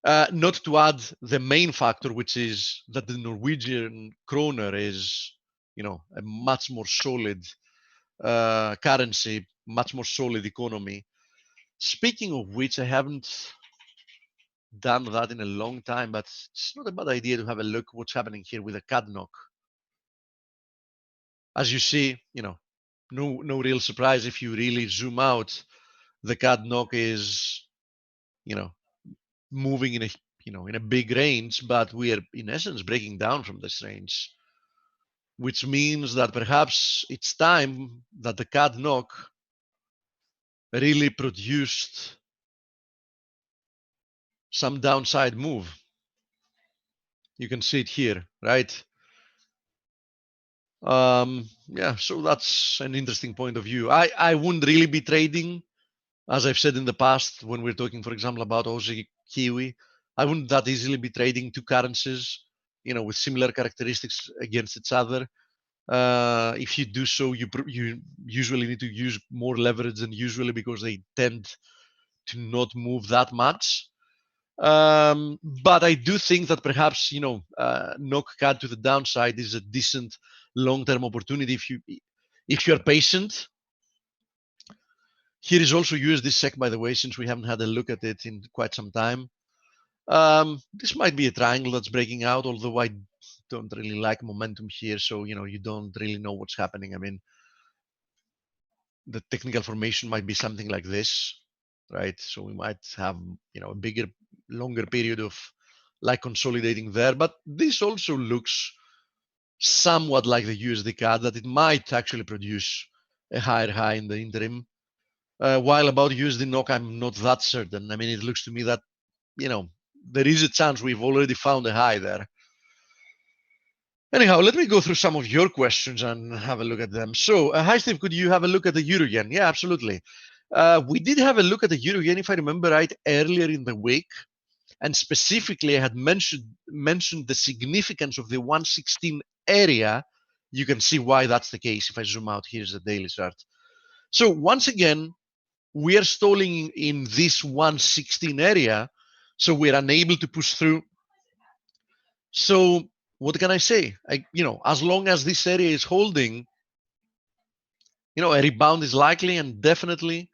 Not to add the main factor, which is that the Norwegian kroner is, a much more solid currency, much more solid economy. Speaking of which, I haven't done that in a long time, but it's not a bad idea to have a look what's happening here with the CAD NOK. As you see, no real surprise if you really zoom out. The CAD NOK is, moving in a big range, but we are in essence breaking down from this range, which means that perhaps it's time that the CAD NOK really produced some downside move. You can see it here, right? Yeah, so that's an interesting point of view. I wouldn't really be trading, as I've said in the past, when we're talking, for example, about Aussie Kiwi, I wouldn't that easily be trading two currencies, with similar characteristics against each other. If you do so, you usually need to use more leverage than usually because they tend to not move that much. But I do think that perhaps NOK CAD to the downside is a decent long-term opportunity if you're patient. Here is also USD SEK, by the way, since we haven't had a look at it in quite some time. This might be a triangle that's breaking out, although I don't really like momentum here, so you don't really know what's happening. I mean, the technical formation might be something like this, right? So we might have a bigger, longer period of like consolidating there, but this also looks somewhat like the USD CAD, that it might actually produce a higher high in the interim. While about USD NOK, I'm not that certain. I mean, it looks to me that there is a chance we've already found a high there. Anyhow, let me go through some of your questions and have a look at them. So, hi Steve, could you have a look at the Euro Yen? Yeah, absolutely. We did have a look at the Euro Yen, if I remember right, earlier in the week. And specifically, I had mentioned the significance of the 116 area. You can see why that's the case if I zoom out. Here's the daily chart. So once again, we are stalling in this 116 area. So we're unable to push through. So what can I say? As long as this area is holding, a rebound is likely, and definitely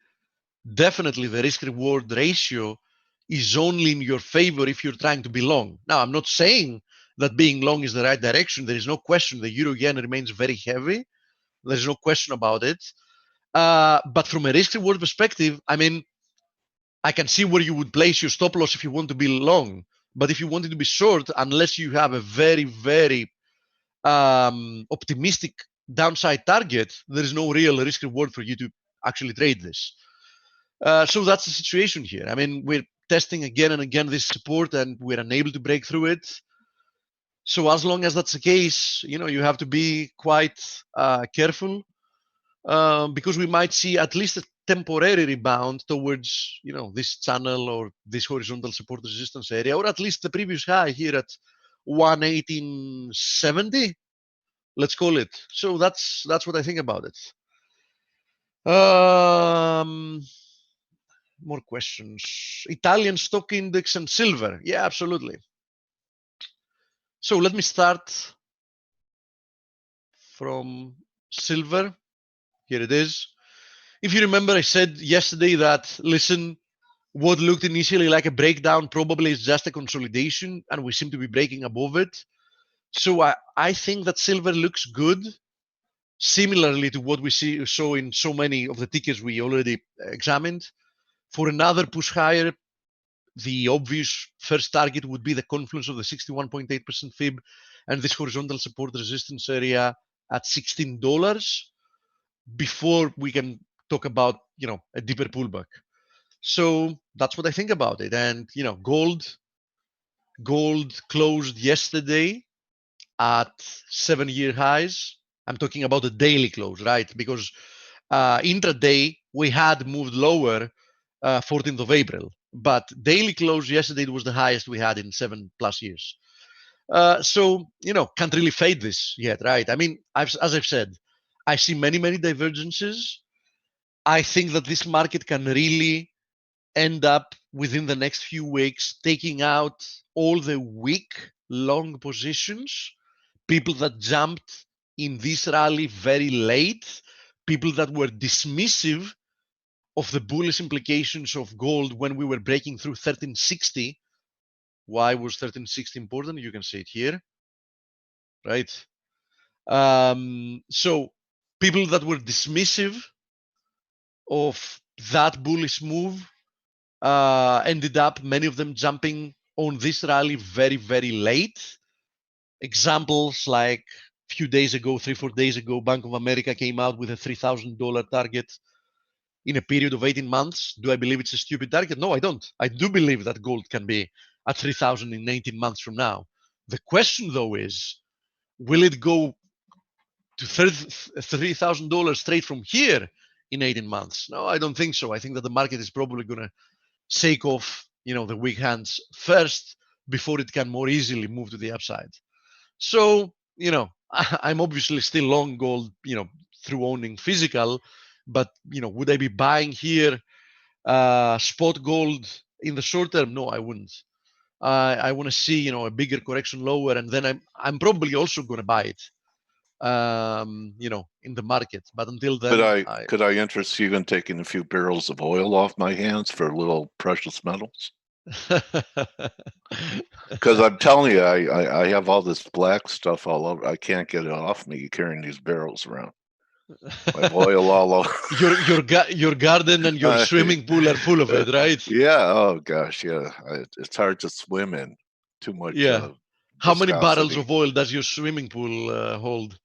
the risk reward ratio is only in your favor if you're trying to be long. Now, I'm not saying that being long is the right direction. There is no question. The Euro Yen remains very heavy. There's no question about it. But from a risk reward perspective, I mean, I can see where you would place your stop loss if you want to be long. But if you wanted to be short, unless you have a very, very optimistic downside target, there is no real risk reward for you to actually trade this. So that's the situation here. I mean, we're testing again and again this support, and we're unable to break through it. So as long as that's the case, you have to be quite careful because we might see at least a temporary rebound towards, this channel or this horizontal support resistance area, or at least the previous high here at 118.70. Let's call it. So that's what I think about it. More questions. Italian stock index and silver. Yeah, absolutely. So let me start from silver. Here it is. If you remember, I said yesterday that, listen, what looked initially like a breakdown probably is just a consolidation, and we seem to be breaking above it. So I think that silver looks good, similarly to what we saw in so many of the tickets we already examined. For another push higher, the obvious first target would be the confluence of the 61.8% fib and this horizontal support resistance area at $16 before we can talk about, a deeper pullback. So that's what I think about it. And, gold closed yesterday at 7-year highs. I'm talking about the daily close, right? Because intraday we had moved lower 14th of April, but daily close yesterday was the highest we had in 7+ years. So, can't really fade this yet, right? I mean, as I've said, I see many divergences. I think that this market can really end up within the next few weeks taking out all the weak long positions, people that jumped in this rally very late, people that were dismissive of the bullish implications of gold when we were breaking through 1360. Why was 1360 important? You can see it here, right? So people that were dismissive of that bullish move ended up, many of them, jumping on this rally very, very late. Examples like a few days ago, 3-4 days ago, Bank of America came out with a $3,000 target in a period of 18 months. Do I believe it's a stupid target? No, I don't. I do believe that gold can be at 3,000 in 18 months from now. The question, though, is, will it go to $3,000 straight from here in 18 months? No, I don't think so. I think that the market is probably going to shake off, the weak hands first before it can more easily move to the upside. So, I'm obviously still long gold, through owning physical, but, would I be buying here spot gold in the short term? No, I wouldn't. I want to see, a bigger correction lower, and then I'm probably also going to buy it, in the market. But until then, could I interest you in taking a few barrels of oil off my hands for little precious metals? Because I'm telling you, I have all this black stuff all over. I can't get it off me carrying these barrels around. I have oil all over. Your garden and your swimming pool are full of it, right? Yeah. Oh gosh, yeah. It's hard to swim in. Too much. Yeah. How many barrels viscosity. of oil does your swimming pool hold?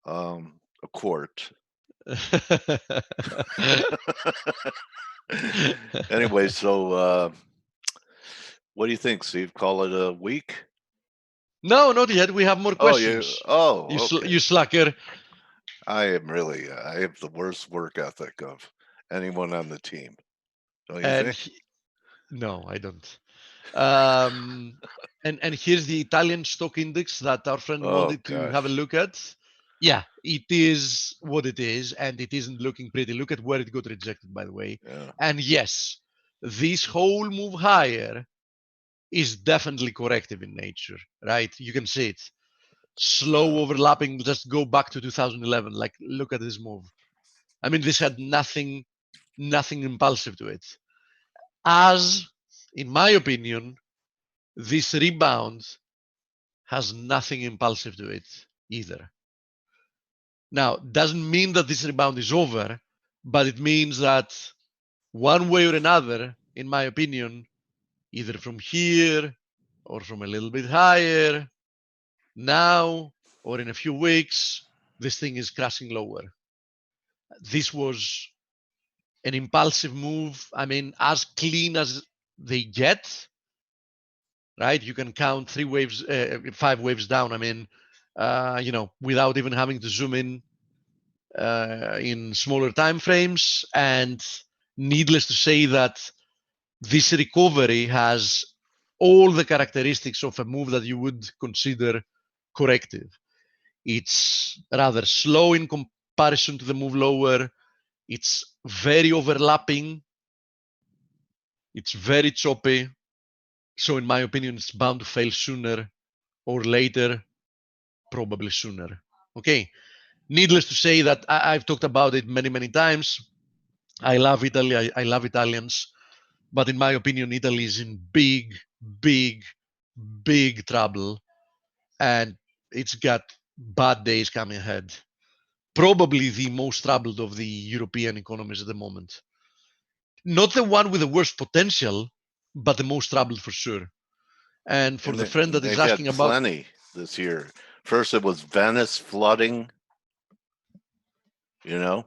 A quart. Anyway, so what do you think, Steve? Call it a week? No, not yet. We have more questions. Okay. You slacker. I have the worst work ethic of anyone on the team. Don't you think? No, I don't. And here's the Italian stock index that our friend wanted to have a look at. Yeah, it is what it is, and it isn't looking pretty. Look at where it got rejected, by the way. Yeah. And yes, this whole move higher is definitely corrective in nature, right? You can see it. Slow overlapping, just go back to 2011. Like, look at this move. I mean, this had nothing impulsive to it. As, in my opinion, this rebound has nothing impulsive to it either. Now, doesn't mean that this rebound is over, but it means that one way or another, in my opinion, either from here or from a little bit higher, now or in a few weeks, this thing is crashing lower. This was an impulsive move. I mean, as clean as they get, right? You can count 5 waves down. I mean, without even having to zoom in smaller time frames. And needless to say that this recovery has all the characteristics of a move that you would consider corrective. It's rather slow in comparison to the move lower. It's very overlapping. It's very choppy. So in my opinion, it's bound to fail sooner or later, probably sooner. Okay. Needless to say that I've talked about it many, many times. I love Italy. I love Italians. But in my opinion, Italy is in big, big, big trouble. And it's got bad days coming ahead. Probably the most troubled of the European economies at the moment. Not the one with the worst potential, but the most troubled for sure. And for the friend that is asking about plenty this year. First it was Venice flooding, and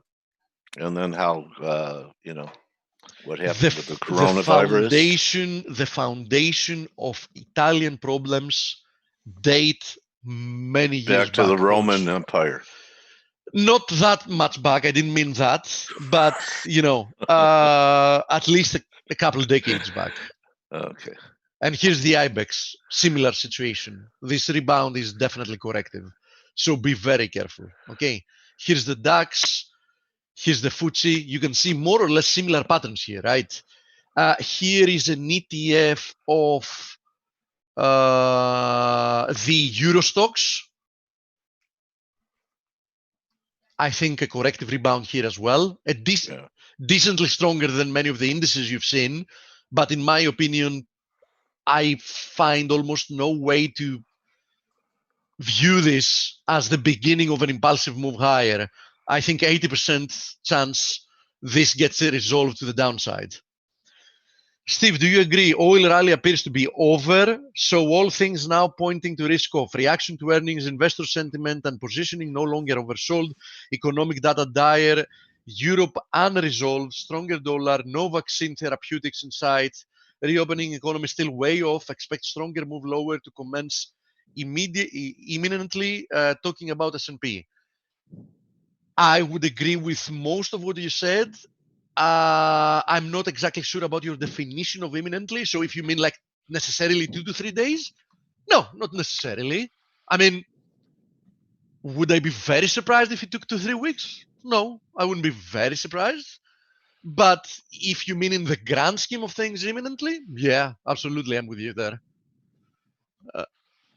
then how what happened with the coronavirus. The foundation of Italian problems date many years back to the Roman Empire. Not that much back. I didn't mean that, but at least a couple of decades back. Okay. And here's the IBEX, similar situation. This rebound is definitely corrective. So be very careful. Okay. Here's the DAX. Here's the FTSE. You can see more or less similar patterns here, right? Here is an ETF of the Euro stocks. I think a corrective rebound here as well. Decently stronger than many of the indices you've seen, but in my opinion, I find almost no way to view this as the beginning of an impulsive move higher. I think 80% chance this gets resolved to the downside. Steve, do you agree? Oil rally appears to be over, so all things now pointing to risk off. Reaction to earnings, investor sentiment, and positioning no longer oversold. Economic data dire. Europe unresolved. Stronger dollar. No vaccine therapeutics in sight. Reopening economy still way off. Expect stronger move lower to commence imminently. Talking about S&P. I would agree with most of what you said. I'm not exactly sure about your definition of imminently. So if you mean like necessarily 2 to 3 days, no, not necessarily. I mean, would I be very surprised if it took 2 3 weeks? No, I wouldn't be very surprised. But if you mean in the grand scheme of things imminently, yeah, absolutely, I'm with you there.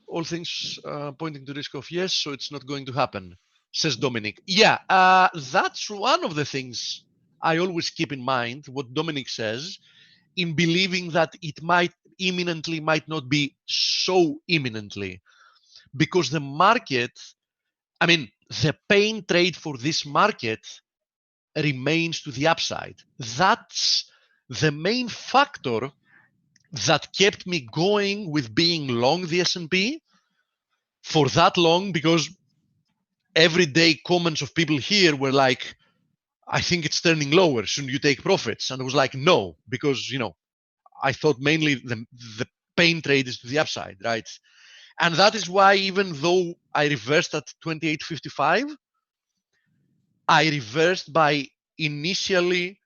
All things pointing to risk of yes, so it's not going to happen, says Dominic. Yeah, that's one of the things I always keep in mind, what Dominic says, in believing that it might not be so imminently, because the market, I mean, the pain trade for this market remains to the upside. That's the main factor that kept me going with being long the S&P for that long, because everyday comments of people here were like, I think it's turning lower. Shouldn't you take profits? And I was like, no, because, I thought mainly the pain trade is to the upside, right? And that is why even though I reversed at 28.55, I reversed by initially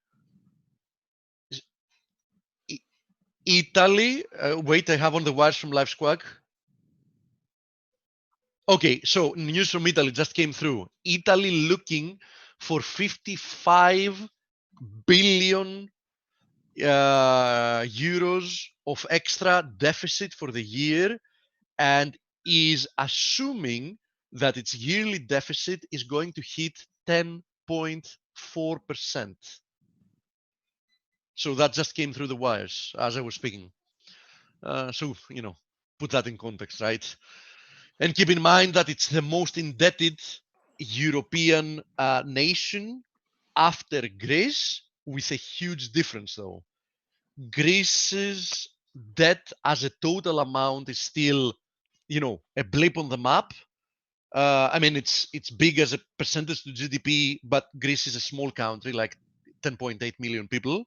Italy. Wait, I have on the wires from Live Squawk. Okay, so news from Italy just came through. Italy looking for 55 billion euros of extra deficit for the year, and is assuming that its yearly deficit is going to hit 10.4%. So that just came through the wires as I was speaking. So, put that in context, right? And keep in mind that it's the most indebted European nation after Greece, with a huge difference though. Greece's debt as a total amount is still, a blip on the map. I mean, it's big as a percentage to GDP, but Greece is a small country, like 10.8 million people,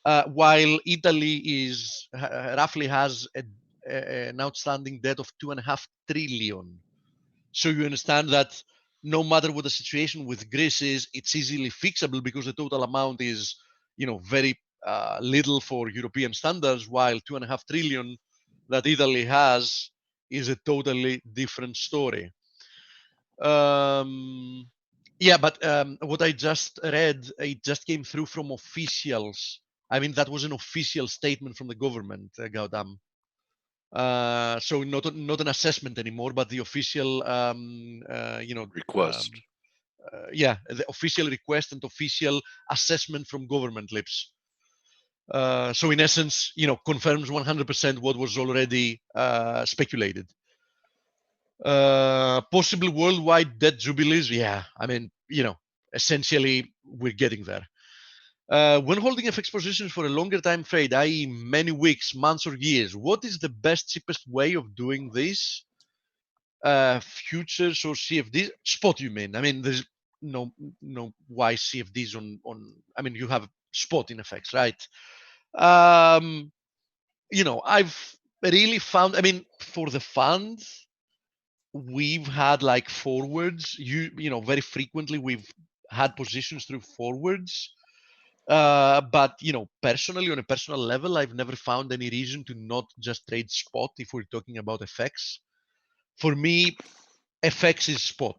while Italy is roughly has an outstanding debt of 2.5 trillion. So you understand that no matter what the situation with Greece is, it's easily fixable because the total amount is, very little for European standards, while 2.5 trillion that Italy has is a totally different story. Yeah, but what I just read, it just came through from officials. I mean, that was an official statement from the government, Gautam. So not an assessment anymore, but the official, request. Yeah, the official request and official assessment from government lips. So in essence, confirms 100% what was already speculated. Possible worldwide debt jubilees. Yeah, I mean, essentially we're getting there. When holding FX positions for a longer time trade, i.e. many weeks, months, or years, what is the best, cheapest way of doing this? Futures or CFDs? Spot, you mean? I mean, there's no why CFDs on. I mean, you have spot in FX, right? I've really found. I mean, for the fund, we've had like forwards. Very frequently we've had positions through forwards. But personally, on a personal level, I've never found any reason to not just trade spot if we're talking about FX. For me, FX is spot,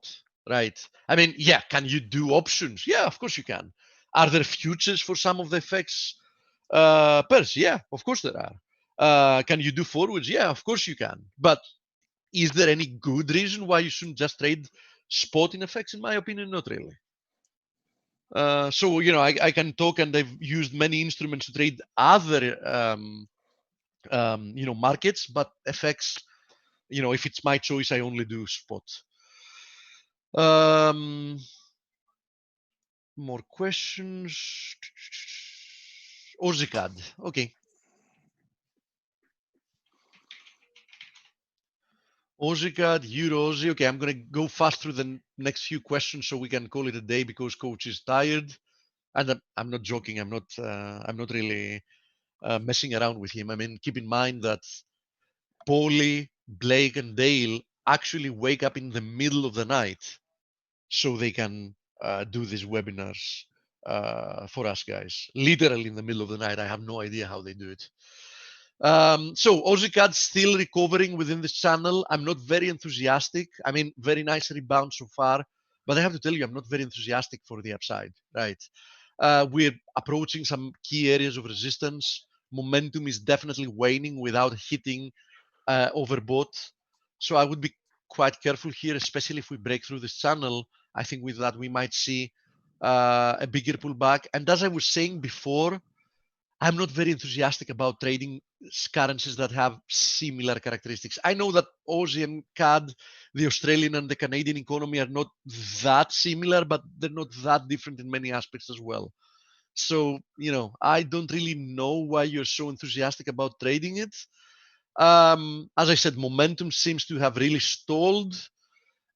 right? I mean, yeah, can you do options? Yeah, of course you can. Are there futures for some of the FX Pairs, yeah, of course there are. Can you do forwards? Yeah, of course you can. But is there any good reason why you shouldn't just trade spot in FX? In my opinion, not really. So I can talk, and I've used many instruments to trade other markets, but FX, if it's my choice, I only do spot. More questions. AussieCAD. Okay. AussieCAD, Euro Aussie. Okay, I'm going to go fast through the next few questions so we can call it a day because coach is tired. And I'm not joking. I'm not really messing around with him. I mean, keep in mind that Paulie, Blake, and Dale actually wake up in the middle of the night so they can do these webinars for us guys. Literally in the middle of the night. I have no idea how they do it. So AussieCAD still recovering within this channel. I'm not very enthusiastic. I mean, very nice rebound so far, but I have to tell you, I'm not very enthusiastic for the upside, right? We're approaching some key areas of resistance. Momentum is definitely waning without hitting overbought. So I would be quite careful here, especially if we break through this channel. I think with that, we might see a bigger pullback. And as I was saying before, I'm not very enthusiastic about trading currencies that have similar characteristics. I know that Aussie and CAD, the Australian and the Canadian economy are not that similar, but they're not that different in many aspects as well. So, I don't really know why you're so enthusiastic about trading it. As I said, momentum seems to have really stalled.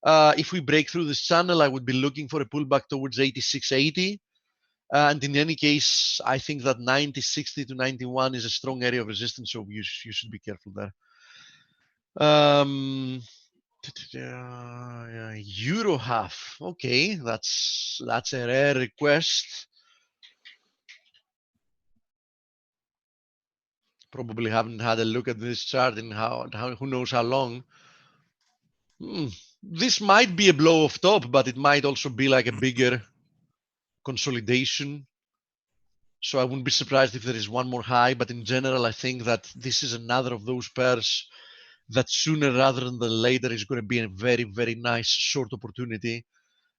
If we break through this channel, I would be looking for a pullback towards 86.80. And in any case, I think that 90.60 to 91 is a strong area of resistance, so you should be careful there. Euro half. Okay, that's a rare request. Probably haven't had a look at this chart in who knows how long. This might be a blow off top, but it might also be like a bigger consolidation. So I wouldn't be surprised if there is one more high, but in general, I think that this is another of those pairs that sooner rather than later is going to be a very, very nice short opportunity.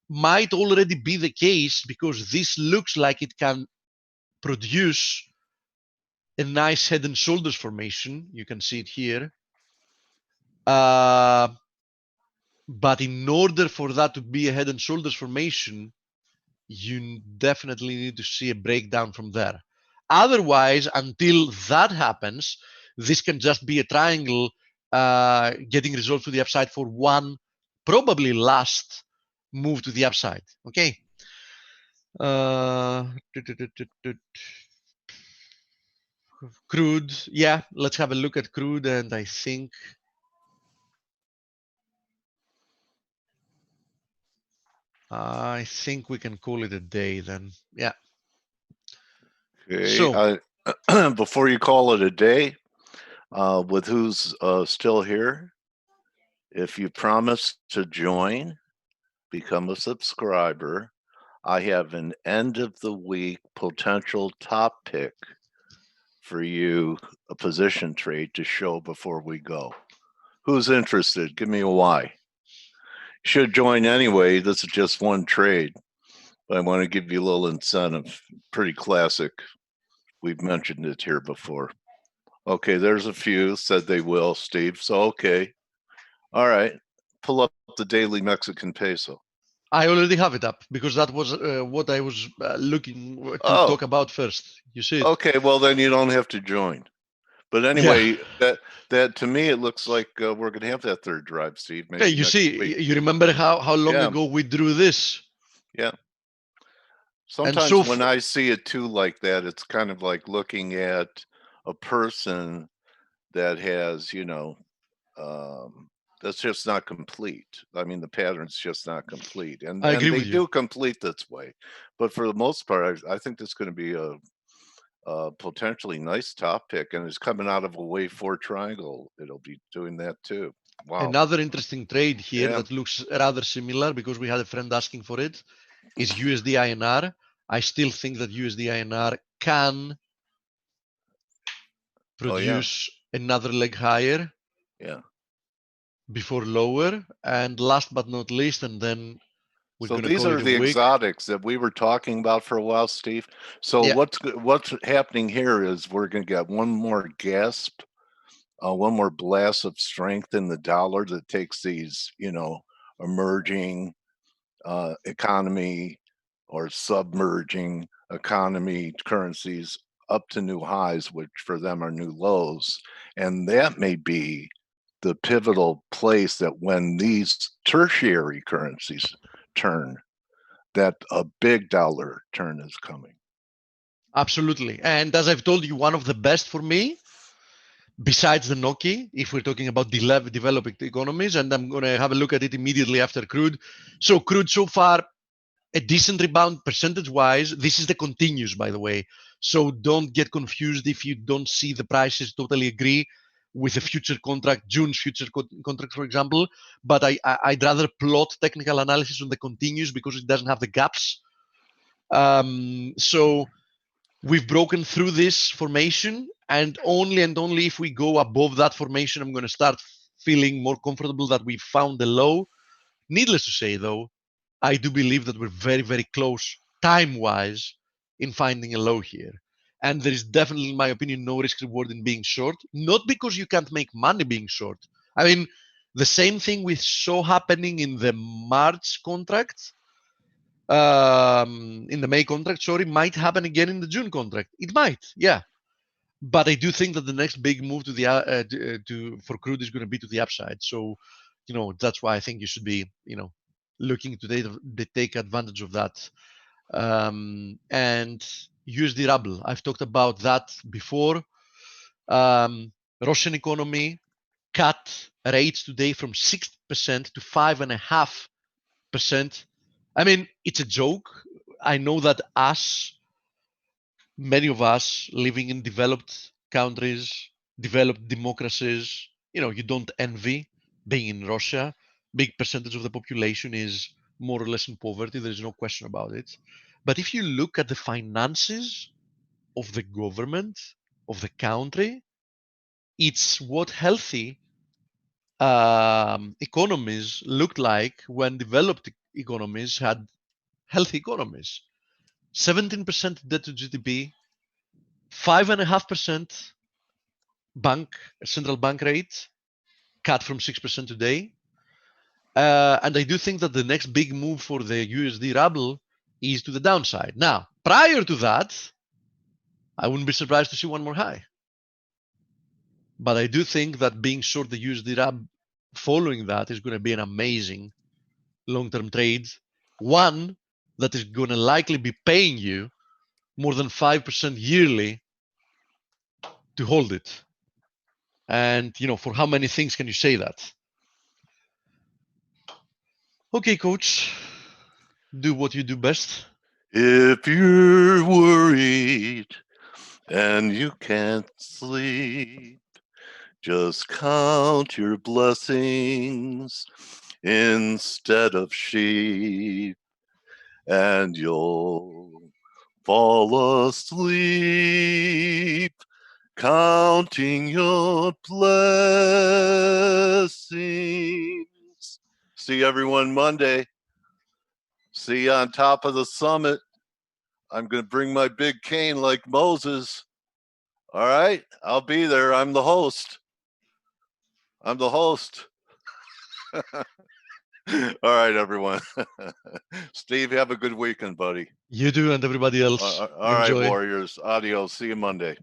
Might already be the case because this looks like it can produce a nice head and shoulders formation. You can see it here. But in order for that to be a head and shoulders formation, you definitely need to see a breakdown from there. Otherwise, until that happens, this can just be a triangle getting resolved to the upside for one, probably last move to the upside. Okay. Crude. Yeah, let's have a look at crude. And I think we can call it a day then. Yeah. Okay. So before you call it a day, with who's still here, if you promise to join, become a subscriber, I have an end of the week potential top pick for you, a position trade to show before we go. Who's interested? Give me a Y. Should join anyway. This is just one trade, but I want to give you a little incentive. Pretty classic. We've mentioned it here before. Okay, there's a few said they will, Steve. So, okay. All right. Pull up the daily Mexican peso. I already have it up because that was what I was looking to talk about first. You see it? Okay, well then you don't have to join. But anyway, that to me it looks like we're going to have that third drive, Steve. Maybe you see, week. You remember how long ago we drew this? Yeah. Sometimes when I see it too like that, it's kind of like looking at a person that has, that's just not complete. I mean, the pattern's just not complete. And they do complete this way. But for the most part, I think this is going to be a potentially nice top pick, and it's coming out of a wave 4 triangle. It'll be doing that too. Wow. Another interesting trade here that looks rather similar because we had a friend asking for it is USD INR. I still think that USD INR can produce another leg higher Yeah. before lower, and last but not least, and then we're So going to these call are it the a week. exotics that we were talking about for a while, Steve. So Yeah. what's happening here is we're going to get one more gasp, one more blast of strength in the dollar that takes these, emerging economy or submerging economy currencies up to new highs, which for them are new lows. And that may be the pivotal place that when these tertiary currencies turn, that a big dollar turn is coming. Absolutely. And as I've told you, one of the best for me, besides the Noki, if we're talking about developing economies, and I'm going to have a look at it immediately after crude. So crude so far, a decent rebound percentage-wise. This is the continuous, by the way. So don't get confused if you don't see the prices totally agree with the future contract, June's future contract, for example. But I'd rather plot technical analysis on the continuous because it doesn't have the gaps. So we've broken through this formation, and only if we go above that formation, I'm going to start feeling more comfortable that we found the low. Needless to say, though, I do believe that we're very, very close time-wise in finding a low here. And there is definitely, in my opinion, no risk reward in being short, not because you can't make money being short. I mean, the same thing we saw happening in the March contract, in the May contract, sorry, might happen again in the June contract. It might, yeah. But I do think that the next big move to the for crude is going to be to the upside. So, that's why I think you should be, looking to take advantage of that. And USD ruble, I've talked about that before. Russian economy cut rates today from 6% to 5.5%. I mean, it's a joke. I know that many of us living in developed countries, developed democracies, you don't envy being in Russia. Big percentage of the population is more or less in poverty. There's no question about it. But if you look at the finances of the government, of the country, it's what healthy economies looked like when developed economies had healthy economies. 17% debt to GDP, 5.5% central bank rate, cut from 6% today. And I do think that the next big move for the USD ruble is to the downside. Now, prior to that, I wouldn't be surprised to see one more high. But I do think that being short the USD ruble following that is going to be an amazing long-term trade. One that is going to likely be paying you more than 5% yearly to hold it. And, for how many things can you say that? Okay, coach, do what you do best. If you're worried and you can't sleep, just count your blessings instead of sheep, and you'll fall asleep counting your blessings. See everyone Monday. See you on top of the summit. I'm going to bring my big cane like Moses. All right, I'll be there. I'm the host. All right, everyone. Steve, have a good weekend, buddy. You do, and everybody else. All right, Enjoy. Warriors. Adios. See you Monday.